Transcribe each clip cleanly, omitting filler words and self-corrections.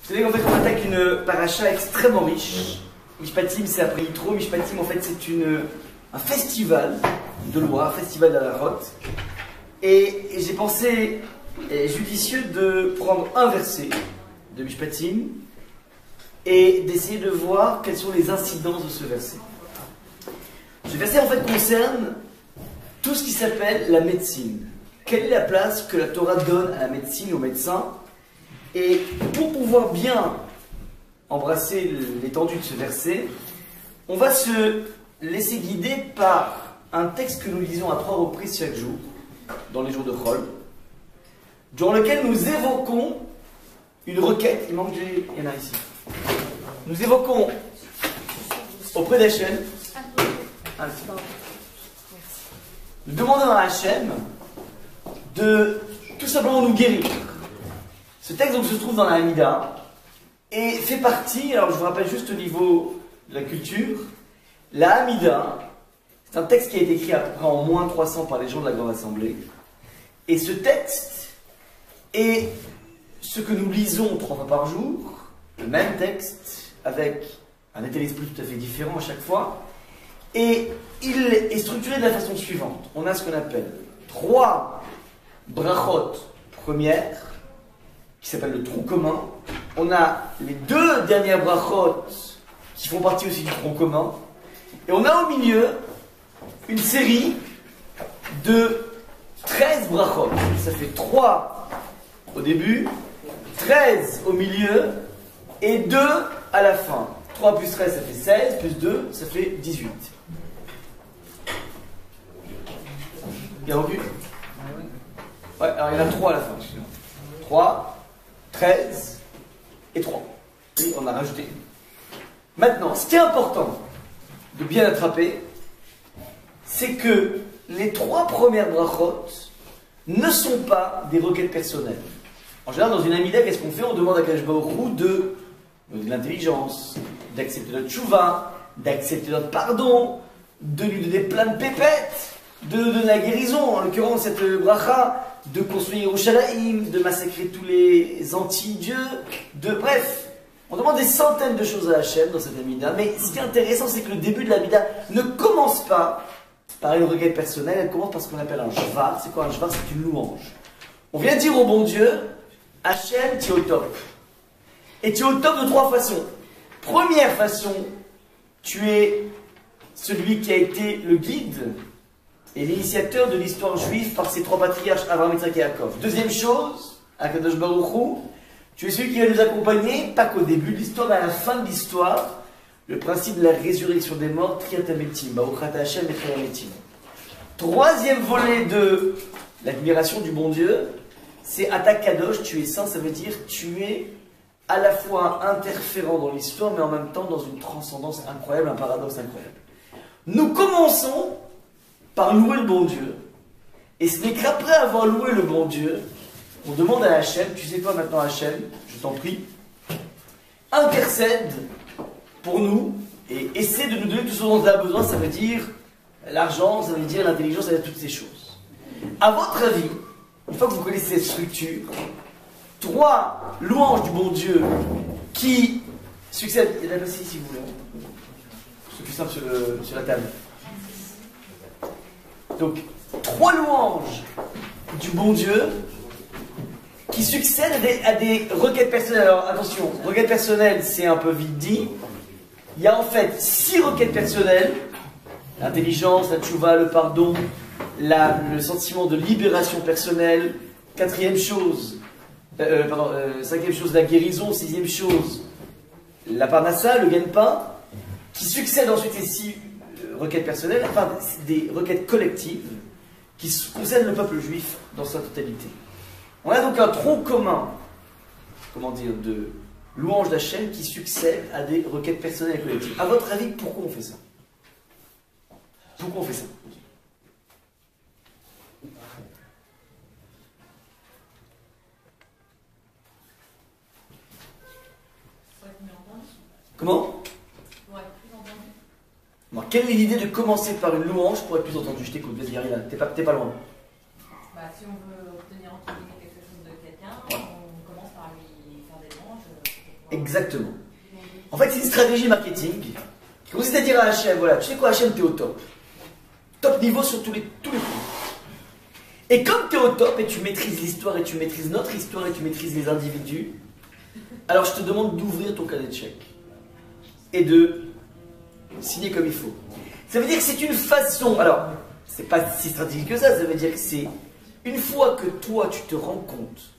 Vous savez qu'en fait, on attaque une paracha extrêmement riche. Mishpatim, c'est après Yitro. Mishpatim, en fait, c'est un festival de loi, un festival d'Alarot. Et j'ai pensé judicieux de prendre un verset de Mishpatim et d'essayer de voir quelles sont les incidences de ce verset. Ce verset, en fait, concerne tout ce qui s'appelle la médecine. Quelle est la place que la Torah donne à la médecine, aux médecins? Et pour pouvoir bien embrasser l'étendue de ce verset, on va se laisser guider par un texte que nous lisons à 3 reprises chaque jour, dans les jours de Chol, dans lequel nous évoquons une requête. Il y en a ici. Nous évoquons auprès d'Hachem, nous demandons à Hachem de tout simplement nous guérir. Ce texte donc se trouve dans la Hamida et fait partie, alors je vous rappelle juste au niveau de la culture, la Hamida, c'est un texte qui a été écrit à peu près en moins 300 par les gens de la Grande Assemblée. Et ce texte est ce que nous lisons 3 fois par jour, le même texte, avec un état d'esprit tout à fait différent à chaque fois. Et il est structuré de la façon suivante. On a ce qu'on appelle 3 brachot premières, qui s'appelle le tronc commun. On a les 2 dernières brachot qui font partie aussi du tronc commun. Et on a au milieu une série de 13 brachot. Ça fait 3 au début, 13 au milieu et 2 à la fin. 3 plus 13, ça fait 16, plus 2, ça fait 18. Bien revu? Ouais, alors il y en a 3 à la fin. 3, 13 et 3. Oui, on a rajouté. Maintenant, ce qui est important de bien attraper, c'est que les 3 premières brachot ne sont pas des requêtes personnelles. En général, dans une Amida, qu'est-ce qu'on fait? On demande à Kadosh Baruch Hu de l'intelligence, d'accepter notre tchouva, d'accepter notre pardon, de lui donner plein de pépettes, de nous donner la guérison, en l'occurrence cette bracha, de construire Yerushalayim, de massacrer tous les anti-dieux, bref, on demande des centaines de choses à Hachem dans cette Amida, mais ce qui est intéressant, c'est que le début de l'Amida ne commence pas par une requête personnelle, elle commence par ce qu'on appelle un shvar. C'est quoi un shvar? C'est une louange. On vient dire au bon Dieu, Hachem, tu es au top. Et tu es au top de 3 façons. Première façon, tu es celui qui a été le guide et l'initiateur de l'histoire juive par ses 3 patriarches, Abraham, Yitzhak et Yaakov. Deuxième chose, Akadosh Baruch Hu, tu es celui qui va nous accompagner, pas qu'au début de l'histoire, mais à la fin de l'histoire, le principe de la résurrection des morts, Triat Hametim, Baruchat Hashem et Triat Hametim. Troisième volet de l'admiration du bon Dieu, c'est Ata Kadosh, tu es saint, ça veut dire tu es à la fois interférent dans l'histoire, mais en même temps dans une transcendance incroyable, un paradoxe incroyable. Nous commençons par louer le bon Dieu. Et ce n'est qu'après avoir loué le bon Dieu, on demande à Hachem, tu sais quoi maintenant Hachem, je t'en prie, intercède pour nous et essaie de nous donner tout ce dont on a besoin, ça veut dire l'argent, ça veut dire l'intelligence, ça veut dire toutes ces choses. À votre avis, une fois que vous connaissez cette structure, 3 louanges du bon Dieu qui succèdent, il y en a aussi si vous voulez, c'est plus simple sur la table. Donc, 3 louanges du bon Dieu qui succèdent à des requêtes personnelles. Alors attention, requêtes personnelles, c'est un peu vite dit. Il y a en fait 6 requêtes personnelles. L'intelligence, la tchouva, le pardon, le sentiment de libération personnelle. 4e chose, 5e chose, la guérison. 6e chose, la parnassa, le gagne-pain. Qui succèdent ensuite ces 6 requêtes personnelles, enfin des requêtes collectives qui concernent le peuple juif dans sa totalité. On a donc un tronc commun, comment dire, de louanges d'Hachem qui succèdent à des requêtes personnelles et collectives. À votre avis, pourquoi on fait ça? Pourquoi on fait ça? Comment? Alors, quelle est l'idée de commencer par une louange pour être plus entendu? Je t'écoute, vas-y, Yarina, t'es pas loin. Bah, si on veut obtenir entre guillemets quelque chose de quelqu'un, on commence par lui faire des louanges pour Exactement. En fait, c'est une stratégie marketing qui consiste à dire à Hachem, voilà, tu sais quoi Hachem, t'es au top. Top niveau sur tous les points. Et comme tu es au top et tu maîtrises l'histoire et tu maîtrises notre histoire et tu maîtrises les individus, alors je te demande d'ouvrir ton cadet de chèques et de signer comme il faut. Ça veut dire que c'est une façon, alors c'est pas si stratégique que ça veut dire que c'est une fois que toi tu te rends compte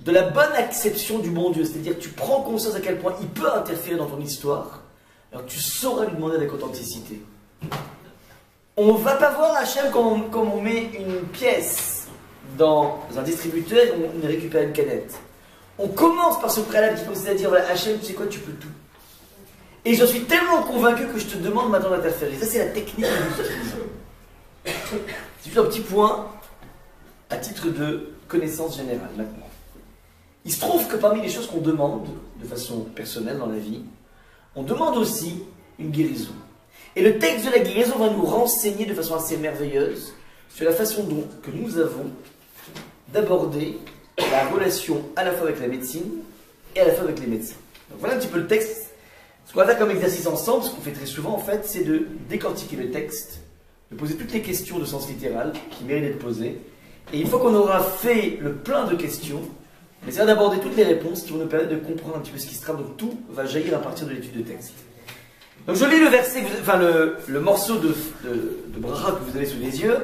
de la bonne acception du bon Dieu, c'est-à-dire que tu prends conscience à quel point il peut interférer dans ton histoire, alors tu sauras lui demander avec authenticité. On ne va pas voir Hachem comme on met une pièce dans un distributeur et on récupère une canette. On commence par ce préalable qui consiste à dire voilà, Hachem, tu sais quoi, tu peux tout. Et j'en suis tellement convaincu que je te demande maintenant d'interférer. Ça, c'est la technique que nous utilisons. C'est juste un petit point à titre de connaissance générale maintenant. Il se trouve que parmi les choses qu'on demande de façon personnelle dans la vie, on demande aussi une guérison. Et le texte de la guérison va nous renseigner de façon assez merveilleuse sur la façon dont que nous avons d'aborder la relation à la fois avec la médecine et à la fois avec les médecins. Donc voilà un petit peu le texte. Ce qu'on va faire comme exercice ensemble, ce qu'on fait très souvent en fait, c'est de décortiquer le texte, de poser toutes les questions de sens littéral qui méritent d'être posées. Et une fois qu'on aura fait le plein de questions, on essaiera d'aborder toutes les réponses qui vont nous permettre de comprendre un petit peu ce qui se trame. Donc tout va jaillir à partir de l'étude de texte. Donc je lis le verset, enfin le morceau de bracha que vous avez sous les yeux.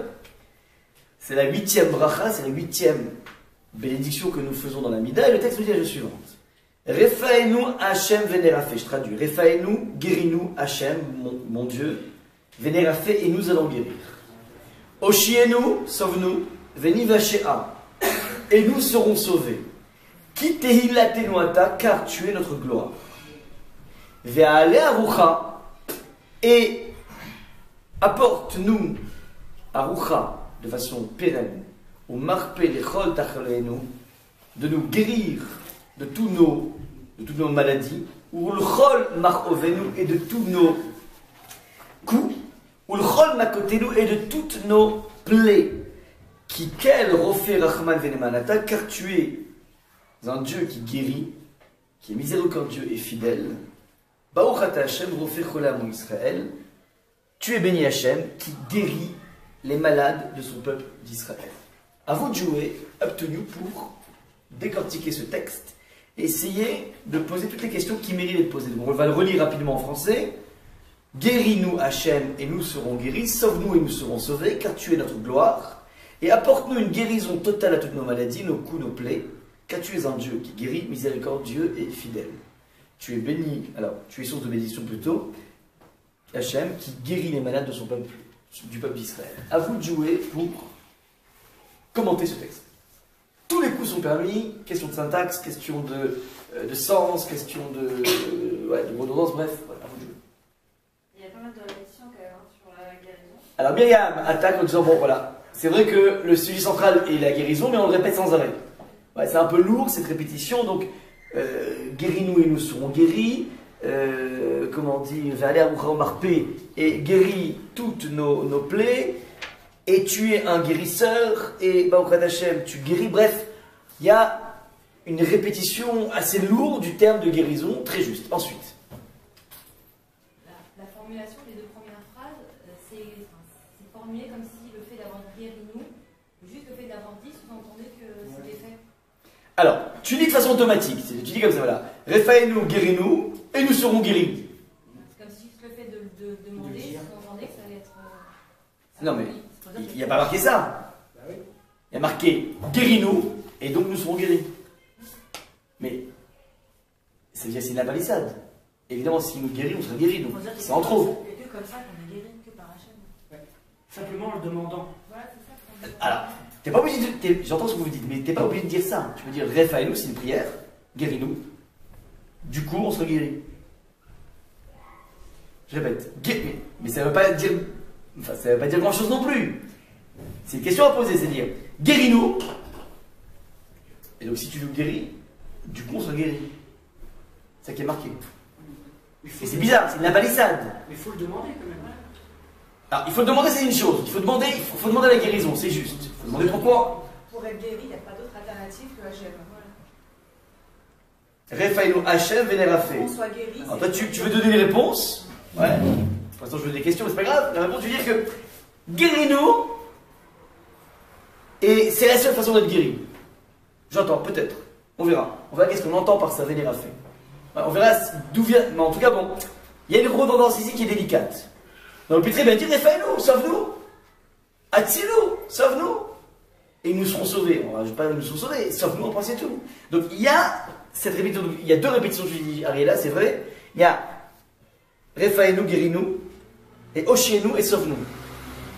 C'est la 8e bracha, c'est la 8e bénédiction que nous faisons dans la Mida. Et le texte nous dit la chose suivante. Refaenu Hachem vénérafé. Je traduis. Refaenu, guéris-nous Hachem, mon Dieu. Vénérafé, et nous allons guérir. Oshienu, sauve-nous. Veni vachéa, et nous serons sauvés. Ki tehilatenu ata, car tu es notre gloire. Ve'ale arucha, et apporte-nous arucha de façon pérenne, ou marpe lechol tachalenu, de nous guérir de toutes nos maladies, ou l'chol marchovenu, et de tous nos coups, ou l'chol makotenu, et de toutes nos plaies. Qui quel rofé rachman venemanata, car tu es un Dieu qui guérit, qui est miséricordieux et fidèle. Baruch ata Hashem rofé cholam Israël. Tu es béni Hashem qui guérit les malades de son peuple d'Israël. À vous de jouer, up to you, pour décortiquer ce texte et essayer de poser toutes les questions qui méritent d'être posées. Donc on va le relire rapidement en français. Guéris-nous Hashem et nous serons guéris, sauve-nous et nous serons sauvés, car tu es notre gloire. Et apporte-nous une guérison totale à toutes nos maladies, nos coups, nos plaies, car tu es un Dieu qui guérit, miséricordieux et fidèle. Tu es béni, alors tu es source de bénédiction plutôt, Hachem, qui guérit les malades de son peuple, du peuple d'Israël. À vous de jouer pour commenter ce texte. Tous les coups sont permis, question de syntaxe, question de sens, question de redondance, bref, voilà, à vous de jouer. Il y a pas mal de réflexions quand même sur la guérison. Alors Myriam attaque en disant, bon voilà, c'est vrai que le sujet central est la guérison, mais on le répète sans arrêt. Ouais, c'est un peu lourd cette répétition, donc guéris-nous et nous serons guéris. Comment on dit, Ve'ale arucha marpé, et guéris toutes nos plaies. Et tu es un guérisseur, et Baruch Hashem, tu guéris. Bref, il y a une répétition assez lourde du terme de guérison, très juste. Ensuite. La formulation des deux premières phrases, c'est formulé comme si le fait d'avoir guéri nous, juste le fait d'avoir dit, sous-entendait que c'était fait. Alors, tu dis de façon automatique, tu dis comme ça, voilà. Refaenu, guéris-nous, et nous serons guéris. C'est comme si juste le fait de demander, sous-entendait que ça allait être... Non mais, il n'y a pas marqué ça. Il y a marqué guéris-nous, et donc nous serons guéris. Mais, ça veut dire que c'est une palissade. Évidemment, si nous guérit, on sera guéri, donc c'est en trop. Il n'y a que comme ça qu'on est guéri, que par Hachem. Ouais. Simplement en le demandant. Voilà, c'est ça. Alors, t'es pas obligé de... J'entends ce que vous dites, mais t'es pas obligé de dire ça. Tu peux dire Refaenu, c'est une prière, guéris-nous. Du coup, on sera guéri. Je répète, mais ça ne veut pas dire... Enfin, ça ne veut pas dire grand-chose non plus. C'est une question à poser, c'est dire guéris-nous. Et donc, si tu nous guéris, du coup, on sera guéri. C'est ça qui est marqué. Et c'est bizarre, c'est une palissade. Mais il faut le demander quand même. Alors, il faut le demander, c'est une chose. Il faut demander la guérison, c'est juste. Il faut demander pourquoi. Pour être guéri, il n'y a pas d'autre alternative que Hachem. Refainu Hachem Vénérafé. Qu'on soit guéri. Alors toi, tu veux donner les réponses? Ouais. Pour l'instant, je veux des questions, mais c'est pas grave. La réponse, tu veux dire que guéris-nous, et c'est la seule façon d'être guéri. J'entends, peut-être. On verra. On verra qu'est-ce qu'on entend par ça, Vénérafé. Ouais, on verra d'où vient. Mais en tout cas, bon, il y a une redondance ici qui est délicate. Donc, on peut très bien dire Refainu, sauve-nous. Atsilou, sauve-nous. Et nous serons sauvés. On ne rajoute pas nous serons sauvés, sauve-nous, on pense c'est tout. Donc, il y a cette répétition, il y a deux répétitions que je dis Ariella, c'est vrai. Il y a Refainu, guéris-nous, et Oshienu, et sauve-nous.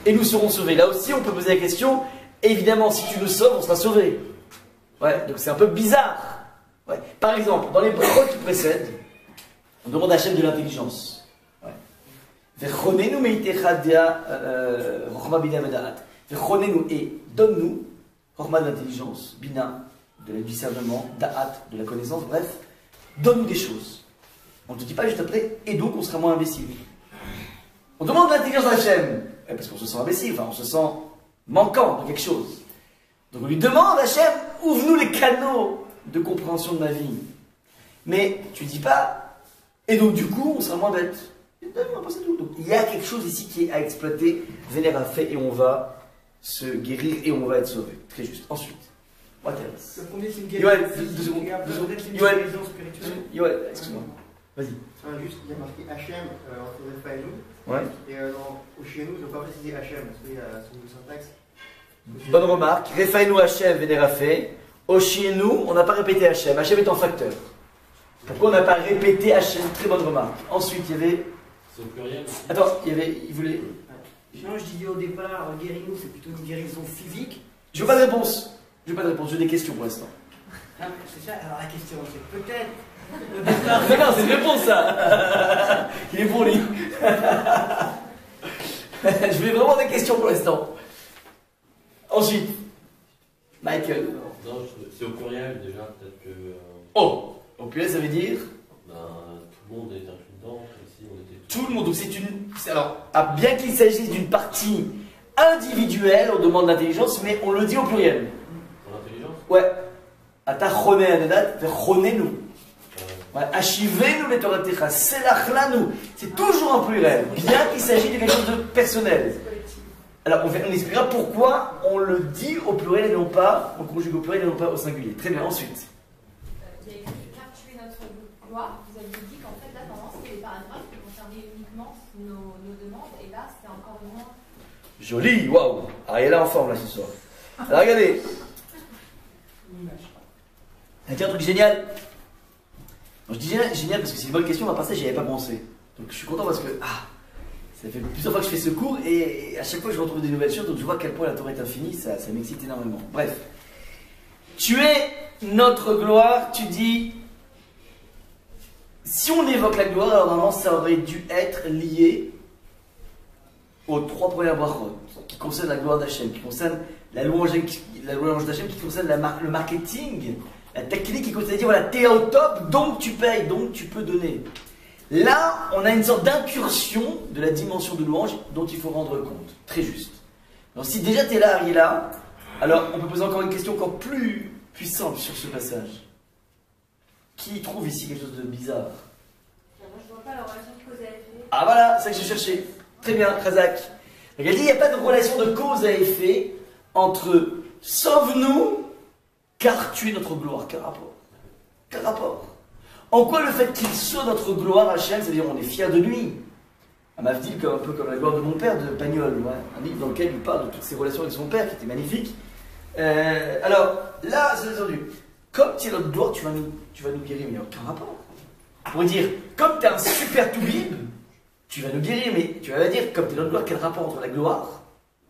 Et nous serons sauvés. Là aussi, on peut poser la question, évidemment, si tu nous sauves, on sera sauvés. Ouais, donc c'est un peu bizarre. Ouais. Par exemple, dans les paroles qui précèdent, on demande à Hachem de l'intelligence. Ouais. Vechonenu meitecha dea rochma bina vedaat. Vechonenu, et donne-nous rochma de l'intelligence, bina de le discernement, da'at de la connaissance, bref, donne-nous des choses. On ne te dit pas juste après, et donc on sera moins imbécile. On demande l'intelligence d'Hachem, parce qu'on se sent imbécile, enfin on se sent manquant de quelque chose. Donc on lui demande, Hachem, ouvre-nous les canaux de compréhension de ma vie. Mais tu ne dis pas, et donc du coup on sera moins bête. C'est tout. Donc il y a quelque chose ici qui est à exploiter, Vénère a fait, et on va se guérir, et on va être sauvé. Très juste. Ensuite. What else? Le premier, c'est une Yoel, guérison. deux secondes. Yoel, spirituelle. Yoel, excuse-moi. Vas-y. Juste, il y a marqué Hachem entre Refainu. Ouais. Et dans Oshienu, je ne dois pas préciser Hachem, parce qu'il y a son syntaxe. Bonne remarque. Refainu Hachem Vénérafé. Oshienu, on n'a pas répété Hachem. Hachem est en facteur. Pourquoi on n'a pas répété Hachem? Très bonne remarque. Ensuite, il y avait. C'est au pluriel. Attends, il voulait. Non, je disais au départ, guéris-nous, c'est plutôt une guérison physique. Je veux pas de réponse. Je veux pas de réponse. Je veux des questions pour l'instant. Ah, c'est ça. Alors la question, c'est peut-être. Non, c'est une réponse ça. Il est bon, lui. Je voulais vraiment des questions pour l'instant. Ensuite, Michael. Non, c'est au pluriel déjà, peut-être que. Oh, au pluriel, ça veut dire Ben, tout le monde est inclus dedans, ici on était tout le monde. Donc c'est une. Alors, bien qu'il s'agisse d'une partie individuelle, on demande l'intelligence, mais on le dit au pluriel. pour l'intelligence. Ouais. Ata chone anedat, chonenu. Ouais. Achivenu les toratecha, selachlanu. C'est toujours un pluriel, bien qu'il s'agisse de quelque chose de personnel. Alors, on expliquera pourquoi on le dit au pluriel et non pas, on conjugue au pluriel et non pas au singulier. Très bien, ensuite. Il y a écrit car tu es notre gloire. Vous avez dit qu'en fait, là, pendant c'était les paragraphes qui concernaient uniquement nos demandes. Et là, c'était encore moins. Joli, waouh. Ariella en forme là ce soir. Alors, regardez. Un truc génial. Donc, je dis génial parce que c'est une bonne question, on va passer, j'y avais pas pensé. Donc je suis content parce que ça fait plusieurs fois que je fais ce cours et à chaque fois je retrouve des nouvelles choses, donc je vois à quel point la Torah est infinie, ça m'excite énormément. Bref. Tu es notre gloire, tu dis. Si on évoque la gloire, alors normalement ça aurait dû être lié aux trois premières brachot qui concernent la gloire d'Hachem, qui concernent la louange d'Hachem, qui concerne le marketing, la technique qui consiste à dire voilà, t'es au top, donc tu payes, donc tu peux donner. Là, on a une sorte d'incursion de la dimension de louange dont il faut rendre compte. Très juste. Donc si déjà tu es là, Ariella, alors on peut poser encore une question encore plus puissante sur ce passage. Qui trouve ici quelque chose de bizarre? Moi, je vois pas la relation de cause à effet. Ah voilà, c'est ça que je cherchais. Très bien, Razak. Donc elle dit il n'y a pas de relation de cause à effet entre sauve-nous car tu es notre gloire. Quel rapport? Quel rapport? En quoi le fait qu'il soit notre gloire, Hachem, c'est-à-dire on est fier de lui? Un Mavdil, un peu comme la gloire de mon père, de Pagnol, ouais, un livre dans lequel il parle de toutes ses relations avec son père, qui était magnifique. Alors, là, c'est entendu. Comme tu es notre gloire, tu vas nous guérir, mais il n'y a aucun rapport. On pourrait dire, comme tu es un super toubib, tu vas nous guérir, mais tu vas dire, comme tu es notre gloire, quel rapport entre la gloire,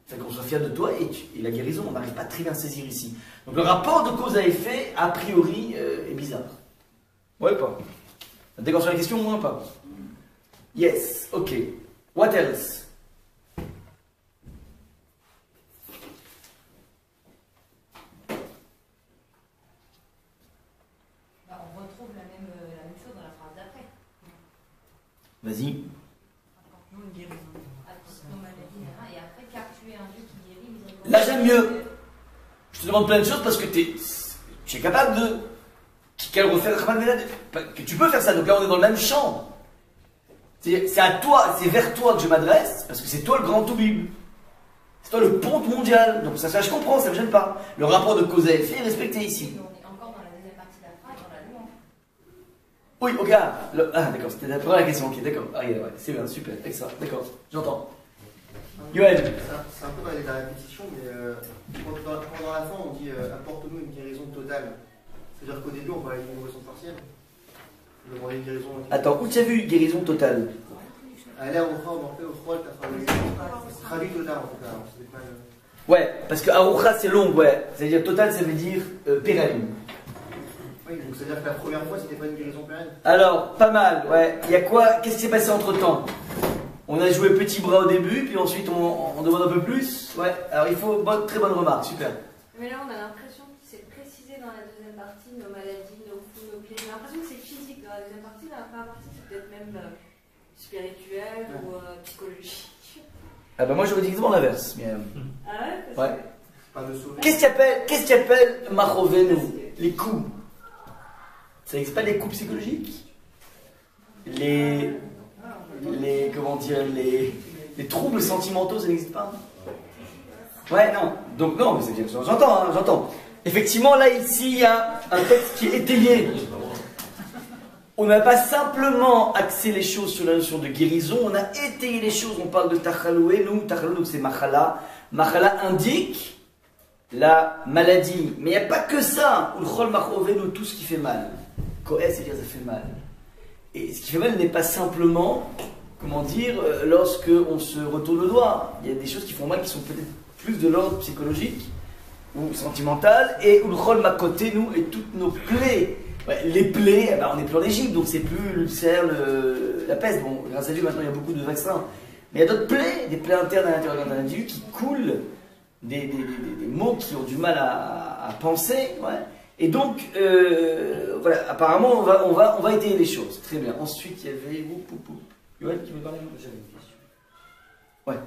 fait qu'on soit fier de toi, et la guérison? On n'arrive pas très bien à saisir ici. Donc le rapport de cause à effet, a priori, est bizarre. Ouais ou pas? D'accord sur la question, moi ou pas? Yes, ok. What else? On retrouve la même chose dans la phrase d'après. Vas-y. Non, une guérison. Et après, car tu es un Dieu qui guérit, Là, j'aime mieux. Je te demande plein de choses parce que tu es capable de qu'elle refait que tu peux faire ça. Donc là, on est dans le même champ. C'est à toi, c'est vers toi que je m'adresse, parce que c'est toi le grand Toubib. C'est toi le ponte mondial. Donc ça, je comprends, ça ne me gêne pas. Le rapport de cause à effet est respecté ici. On est encore dans la deuxième partie de la phrase, dans la louange. Oui, ok. Ah, d'accord, c'était la première question. Ok, d'accord. Ah, ouais, c'est bien, super, excellent. D'accord, j'entends. Yoann. C'est un peu dans la répétition, mais quand dans la fin on dit apporte-nous une guérison totale. C'est-à-dire qu'au début on parlait d'une guérison partielle. On demandait une guérison. Attends, où tu as vu guérison totale? Allez, on fait au froid, c'est traduit total en tout cas. C'est pas Ouais, parce que Arucha c'est long, ouais. C'est-à-dire total, ça veut dire pérenne. Oui, donc c'est-à-dire que la première fois c'était pas une guérison pérenne. Alors, pas mal, ouais. Il y a quoi? Qu'est-ce qui s'est passé entre temps? On a joué petit bras au début, puis ensuite on demande un peu plus. Ouais, alors il faut très bonne remarque, super. Mais là, on a l'impression que c'est précisé dans la deuxième partie, nos maladies, nos fous, nos pieds. J'ai l'impression que c'est physique dans la deuxième partie, dans la première partie, c'est peut-être même spirituel ou psychologique. Ah bah moi j'aurais dit exactement l'inverse. Mais, Ah ouais? ouais. Pas de sauver. Qu'est-ce qui appelle Machovenu? Les coups. Ça n'existe pas des coups psychologiques? Comment dire, les troubles sentimentaux, ça n'existe pas? Ouais, non. Donc non, mais c'est bien, j'entends, hein, j'entends. Effectivement, là, ici, il y a un texte qui est étayé. On n'a pas simplement axé les choses sur la notion de guérison, on a étayé les choses, on parle de Tachaloué, nous, Tachaloué, c'est Machala. Machala indique la maladie. Mais il n'y a pas que ça. Ulchol Machovenu, tout ce qui fait mal. Koès, c'est-à-dire ça fait mal. Et ce qui fait mal n'est pas simplement, comment dire, lorsque on se retourne le doigt. Il y a des choses qui font mal qui sont peut-être plus de l'ordre psychologique ou sentimental. Et Ulchol Makotenu et toutes nos plaies. Ouais, les plaies, eh ben, on n'est plus en Égypte, donc c'est plus l'ulcère, la peste. Bon, grâce à Dieu, maintenant il y a beaucoup de vaccins. Mais il y a d'autres plaies, des plaies internes à l'intérieur d'un individu qui coulent, des mots qui ont du mal à penser. Ouais. Et donc, voilà, apparemment, on va étayer les choses. Très bien. Ensuite, il y avait. Yoann qui veut parler? J'avais une question. Ouais.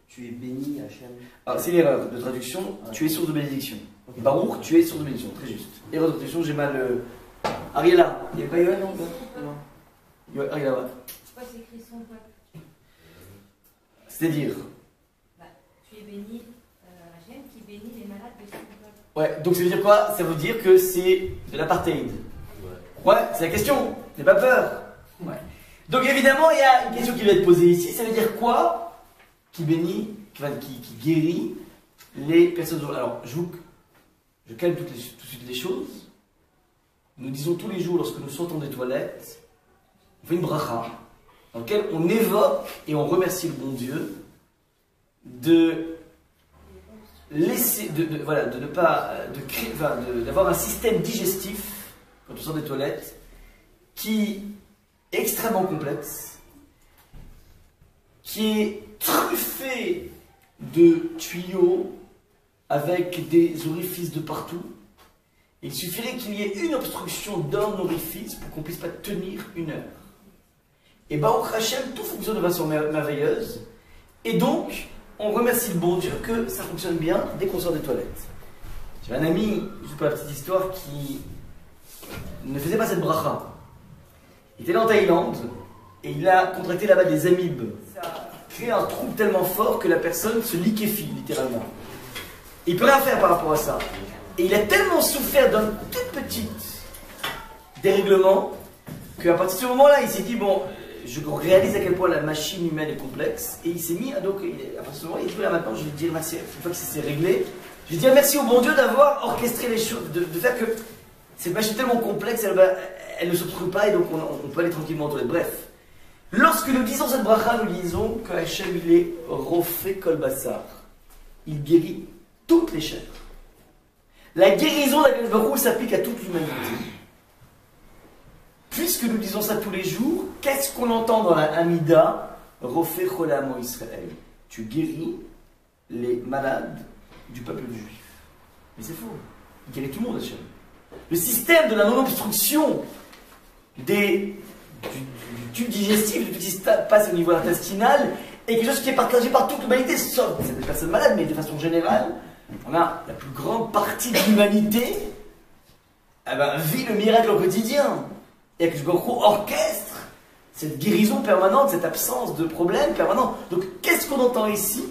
Tu es béni, Hachem. Alors, c'est l'erreur de traduction. Tu es source de bénédiction. Okay. Baruch, tu es source de bénédiction. Très juste. Erreur de traduction, j'ai mal. Ariela. Il n'y a pas Yoann, non? Non. Ariela, ouais. Pourquoi c'est écrit son peuple? C'est-à-dire? Tu es béni, Hachem qui bénit les malades de son peuple. Ouais, donc ça veut dire quoi? Ça veut dire que c'est de l'apartheid. Ouais, c'est la question. N'aie pas peur. Ouais. Donc évidemment, il y a une question qui va être posée ici. Ça veut dire quoi? Qui bénit, qui guérit les personnes. Alors, je calme tout de suite les choses. Nous disons tous les jours, lorsque nous sortons des toilettes, on fait une bracha, dans laquelle on évoque et on remercie le bon Dieu de laisser, de ne pas, d'avoir un système digestif quand on sort des toilettes qui est extrêmement complexe, qui est truffé de tuyaux avec des orifices de partout. Il suffirait qu'il y ait une obstruction d'un orifice pour qu'on ne puisse pas tenir une heure. Et Baruch Hashem, tout fonctionne de façon merveilleuse. Et donc, on remercie le bon Dieu que ça fonctionne bien dès qu'on sort des toilettes. J'ai un ami, juste pour la petite histoire, qui ne faisait pas cette bracha. Il était en Thaïlande et il a contracté là-bas des amibes. Ça a créé un trouble tellement fort que la personne se liquéfie, littéralement. Et il ne peut rien faire par rapport à ça. Et il a tellement souffert d'un tout petit dérèglement qu'à partir de ce moment-là, il s'est dit, bon, je réalise à quel point la machine humaine est complexe. Et il s'est mis, donc, à partir de ce moment-là, il dit, là maintenant, je vais dire merci, une fois que c'est réglé, je vais dire merci au bon Dieu d'avoir orchestré les choses, de faire que cette machine est tellement complexe, elle ne s'obstrue pas et donc on peut aller tranquillement aux toilettes. Bref, lorsque nous disons cette bracha, nous disons que Hachem, il est Rofé Kol Bassar. Il guérit toutes les chairs. La guérison d'Akadosh Baruch Hu s'applique à toute l'humanité. Puisque nous disons ça tous les jours, qu'est-ce qu'on entend dans la Hamida? Rofé Cholamo Israël. Tu guéris les malades du peuple juif. Mais c'est faux. Il guérit tout le monde, Hachem. Le système de la non-obstruction du tube digestif, de tout ce qui passe au niveau intestinal, est quelque chose qui est partagé par toute l'humanité, sauf des personnes malades, mais de façon générale, on a la plus grande partie de l'humanité vit le miracle au quotidien. Et que je orchestre cette guérison permanente, cette absence de problème permanent. Donc, qu'est-ce qu'on entend ici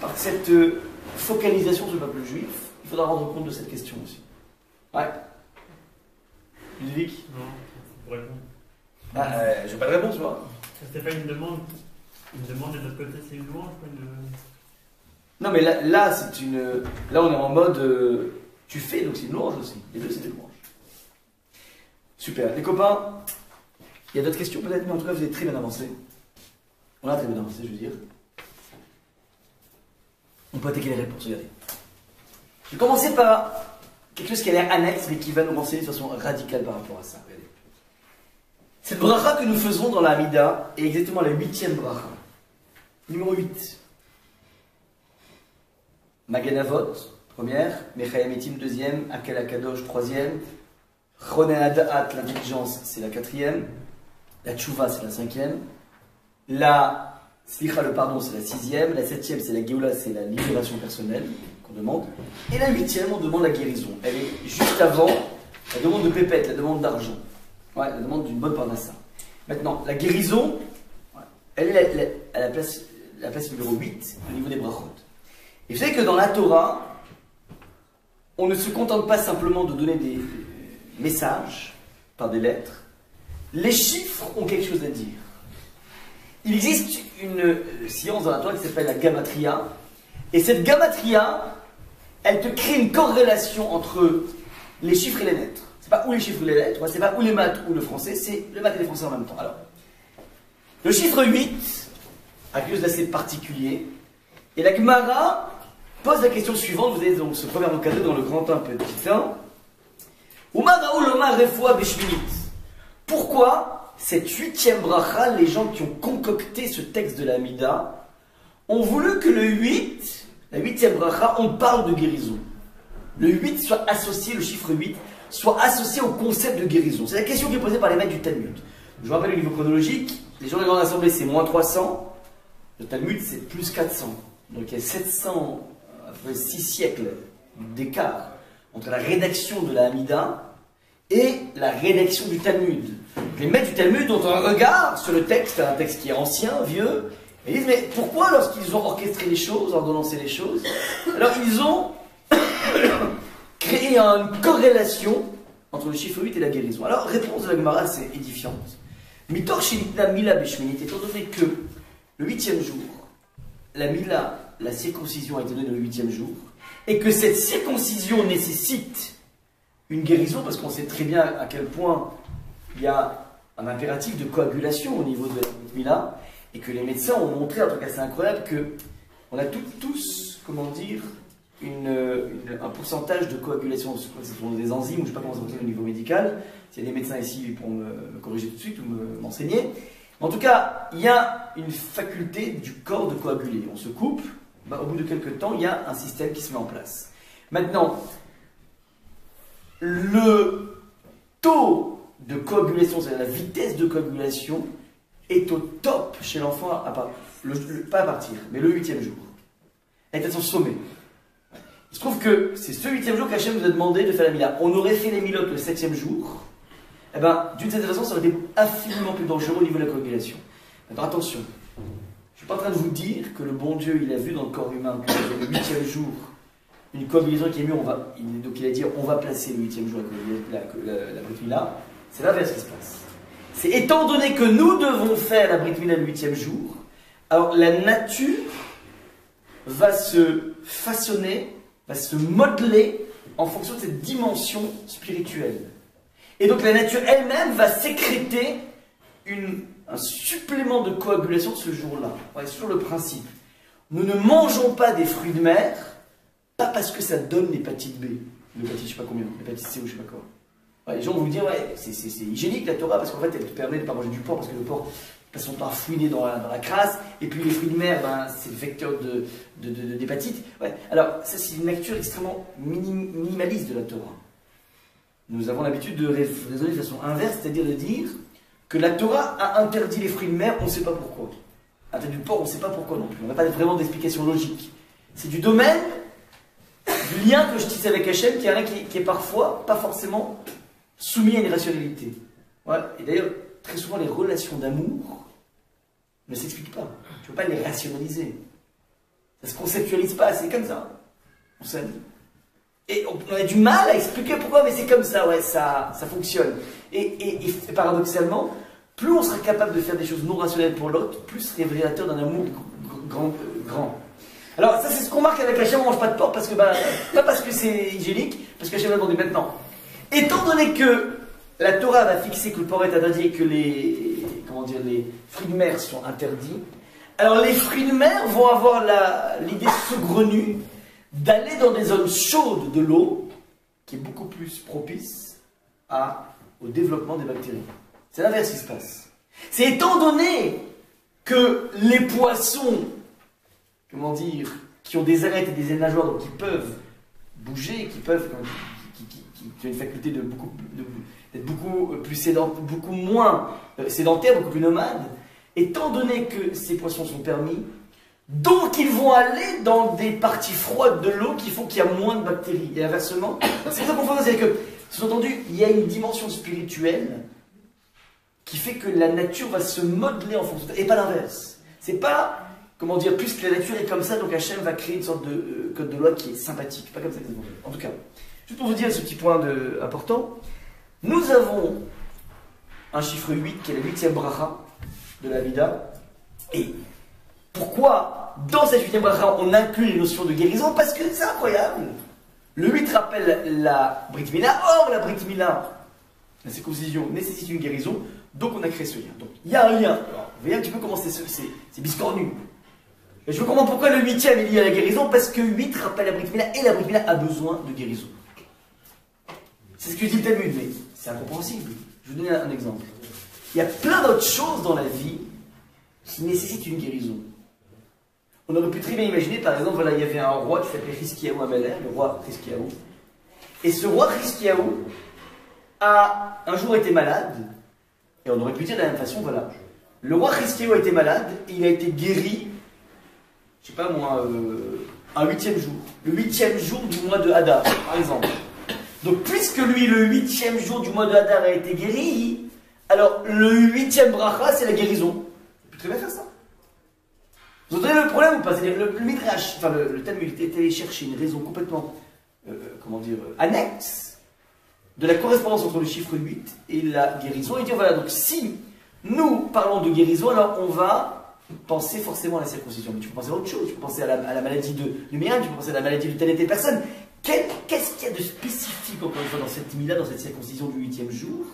par cette focalisation sur le peuple juif? Il faudra rendre compte de cette question aussi. Ouais. Ludovic? Non, pour répondre. J'ai pas de réponse, moi. C'était pas une demande. Une demande de notre côté, c'est une louange, pas une... Non, mais là c'est une. Là, on est en mode. Tu fais, donc c'est une louange aussi. Les deux, c'est des louanges. Super. Les copains, il y a d'autres questions peut-être, mais en tout cas, vous avez très bien avancé. On a très bien avancé, je veux dire. On peut attaquer les réponses, regardez. Je vais commencer par quelque chose qui a l'air annexe, mais qui va nous renseigner de façon radicale par rapport à ça. Regardez. Cette bracha que nous faisons dans la Hamida est exactement la 8e bracha. Numéro 8. Maganavot, première. Mechayametim, deuxième. Akel Akadosh, troisième. Chonenadat, l'intelligence, c'est la 4e. La Tchouva, c'est la 5e. La Slicha, le pardon, c'est la 6e. La 7e, c'est la Géoula, c'est la libération personnelle qu'on demande. Et la 8e, on demande la guérison. Elle est juste avant la demande de pépette, la demande d'argent. Ouais, la demande d'une bonne parnassa. Maintenant, la guérison, elle est à la place numéro 8 au niveau des brachot. Et vous savez que dans la Torah, on ne se contente pas simplement de donner des messages par des lettres. Les chiffres ont quelque chose à dire. Il existe une science dans la Torah qui s'appelle la gamatria. Et cette gamatria, elle te crée une corrélation entre les chiffres et les lettres. C'est pas ou les chiffres ou les lettres, c'est pas ou les maths ou le français, c'est le maths et les français en même temps. Alors, le chiffre 8 a quelque chose d'assez particulier. Et la Gemara pose la question suivante. Vous avez donc ce premier vocabulaire dans le grand 1, petit 1. Pourquoi cette 8e bracha, les gens qui ont concocté ce texte de la Hamida, ont voulu que le 8, la 8e bracha, on parle de guérison. Le 8 soit associé, le chiffre 8, soit associé au concept de guérison. C'est la question qui est posée par les maîtres du Talmud. Je vous rappelle le niveau chronologique. Les gens de la Grande Assemblée, c'est moins 300. Le Talmud, c'est plus 400. Donc il y a 700, après 6 siècles d'écart entre la rédaction de la Hamida et la rédaction du Talmud. Les maîtres du Talmud ont un regard sur le texte, un texte qui est ancien, vieux, et ils disent, mais pourquoi lorsqu'ils ont orchestré les choses, ordonnancé les choses, alors ils ont créé une corrélation entre le chiffre 8 et la guérison. Alors, réponse de la Gemara, c'est édifiante. Mitor Shelitna Mila Beshminit, étant donné que le 8e jour, la Mila, la circoncision a été donnée le 8e jour, et que cette circoncision nécessite une guérison, parce qu'on sait très bien à quel point il y a un impératif de coagulation au niveau de la Mila, et que les médecins ont montré, en tout cas c'est incroyable, qu'on a tous, comment dire, un pourcentage de coagulation, ce sont des enzymes, ou je ne sais pas comment ça s'appelle au niveau médical. S'il y a des médecins ici, ils pourront me corriger tout de suite ou m'enseigner. En tout cas, il y a une faculté du corps de coaguler. On se coupe, au bout de quelques temps, il y a un système qui se met en place. Maintenant, le taux de coagulation, c'est-à-dire la vitesse de coagulation, est au top chez l'enfant, pas à partir, mais le 8e jour. Elle est à son sommet. Il se trouve que c'est ce 8e jour qu'Hachem nous a demandé de faire la Mila. On aurait fait les Milot le 7e jour. Eh bien, d'une certaine façon, ça aurait été infiniment plus dangereux au niveau de la coagulation. Maintenant, attention. Je ne suis pas en train de vous dire que le bon Dieu, il a vu dans le corps humain que le 8e jour, une coagulation qui est mieux, donc il a dit on va placer le 8e jour la Brit Mila. C'est l'inverse qui se passe. C'est étant donné que nous devons faire la Brit Mila le 8e jour, alors la nature va se façonner, va se modeler en fonction de cette dimension spirituelle. Et donc la nature elle-même va sécréter un supplément de coagulation ce jour-là. C'est toujours le principe. Nous ne mangeons pas des fruits de mer, pas parce que ça donne l'hépatite B, l'hépatite je sais pas combien, l'hépatite C ou je sais pas quoi. Les gens vont vous dire, ouais, c'est hygiénique la Torah, parce qu'en fait elle te permet de ne pas manger du porc, parce que le porc passe son temps à fouiner dans la crasse, et puis les fruits de mer, c'est le vecteur d'hépatite. Ouais. Alors, ça c'est une lecture extrêmement minimaliste de la Torah. Nous avons l'habitude de raisonner de façon inverse, c'est-à-dire de dire que la Torah a interdit les fruits de mer, on ne sait pas pourquoi. Interdit du porc, on ne sait pas pourquoi non plus. On n'a pas vraiment d'explication logique. C'est du domaine du lien que je tisse avec Hachem, qui est parfois pas forcément soumis à une rationalité. Ouais. Et d'ailleurs, très souvent, les relations d'amour ne s'expliquent pas. Tu ne peux pas les rationaliser. Ça ne se conceptualise pas, c'est comme ça. On s'aime. Et on a du mal à expliquer pourquoi, mais c'est comme ça, ouais, ça fonctionne. Et paradoxalement, plus on sera capable de faire des choses non rationnelles pour l'autre, plus c'est révélateur d'un amour grand. Alors ça c'est ce qu'on marque avec Hachem, on ne mange pas de porc, parce que, pas parce que c'est hygiénique, parce qu'Hachem l'a demandé maintenant. Étant donné que la Torah va fixer que le porc est interdit et que les fruits de mer sont interdits, alors les fruits de mer vont avoir l'idée saugrenue d'aller dans des zones chaudes de l'eau, qui est beaucoup plus propice au développement des bactéries. C'est l'inverse qui se passe. C'est étant donné que les poissons, qui ont des arêtes et des nageoires, donc qui peuvent bouger, qui ont une faculté d'être beaucoup moins sédentaires, beaucoup plus nomades, étant donné que ces poissons sont permis, donc ils vont aller dans des parties froides de l'eau qui font qu'il y a moins de bactéries. Et inversement, c'est ça qu'on fait, c'est que, sous-entendu, il y a une dimension spirituelle qui fait que la nature va se modeler en fonction et pas l'inverse. C'est pas, puisque la nature est comme ça, donc Hachem va créer une sorte de code de loi qui est sympathique. Pas comme ça que ça se passe. En tout cas, juste pour vous dire ce petit point important, nous avons un chiffre 8 qui est la 8e bracha de la Vida. Et pourquoi, dans cette 8e bracha, on inclut les notions de guérison? Parce que c'est incroyable. Le 8 rappelle la Brit Mila. Or, la Brit Mila, la circoncision, nécessite une guérison. Donc, on a créé ce lien. Donc, il y a un lien. Alors, vous voyez un petit peu comment c'est biscornu. Et je veux comprendre pourquoi le 8e est lié à la guérison. Parce que 8 rappelle la Brit Mila. Et la Brit Mila a besoin de guérison. C'est ce que dit le Talmud, mais c'est incompréhensible. Je vais vous donner un exemple. Il y a plein d'autres choses dans la vie qui nécessitent une guérison. On aurait pu très bien imaginer, par exemple, voilà, il y avait un roi qui s'appelait Hiskiyahu Amalek, le roi Hiskiyahu. Et ce roi Hiskiyahu a un jour été malade, et on aurait pu dire de la même façon, voilà, le roi Hiskiyahu a été malade, et il a été guéri, je sais pas moi, un 8e jour. Le 8e jour du mois de Hadar, par exemple. Donc, puisque lui, le 8e jour du mois de Hadar a été guéri, alors le 8e bracha, c'est la guérison. On peut très bien faire ça. Vous entendez le problème ou pas? C'est-à-dire le Midrash, enfin le Talmud est allé chercher une raison complètement, annexe de la correspondance entre le chiffre 8 et la guérison. Et dire voilà, donc si nous parlons de guérison, alors on va penser forcément à la circoncision. Mais tu peux penser à autre chose, tu peux penser à la maladie de Myriam, tu peux penser à la maladie de telle et telle personne. Qu'est-ce qu'il y a de spécifique, encore une fois, dans cette mila, dans cette circoncision du 8e jour,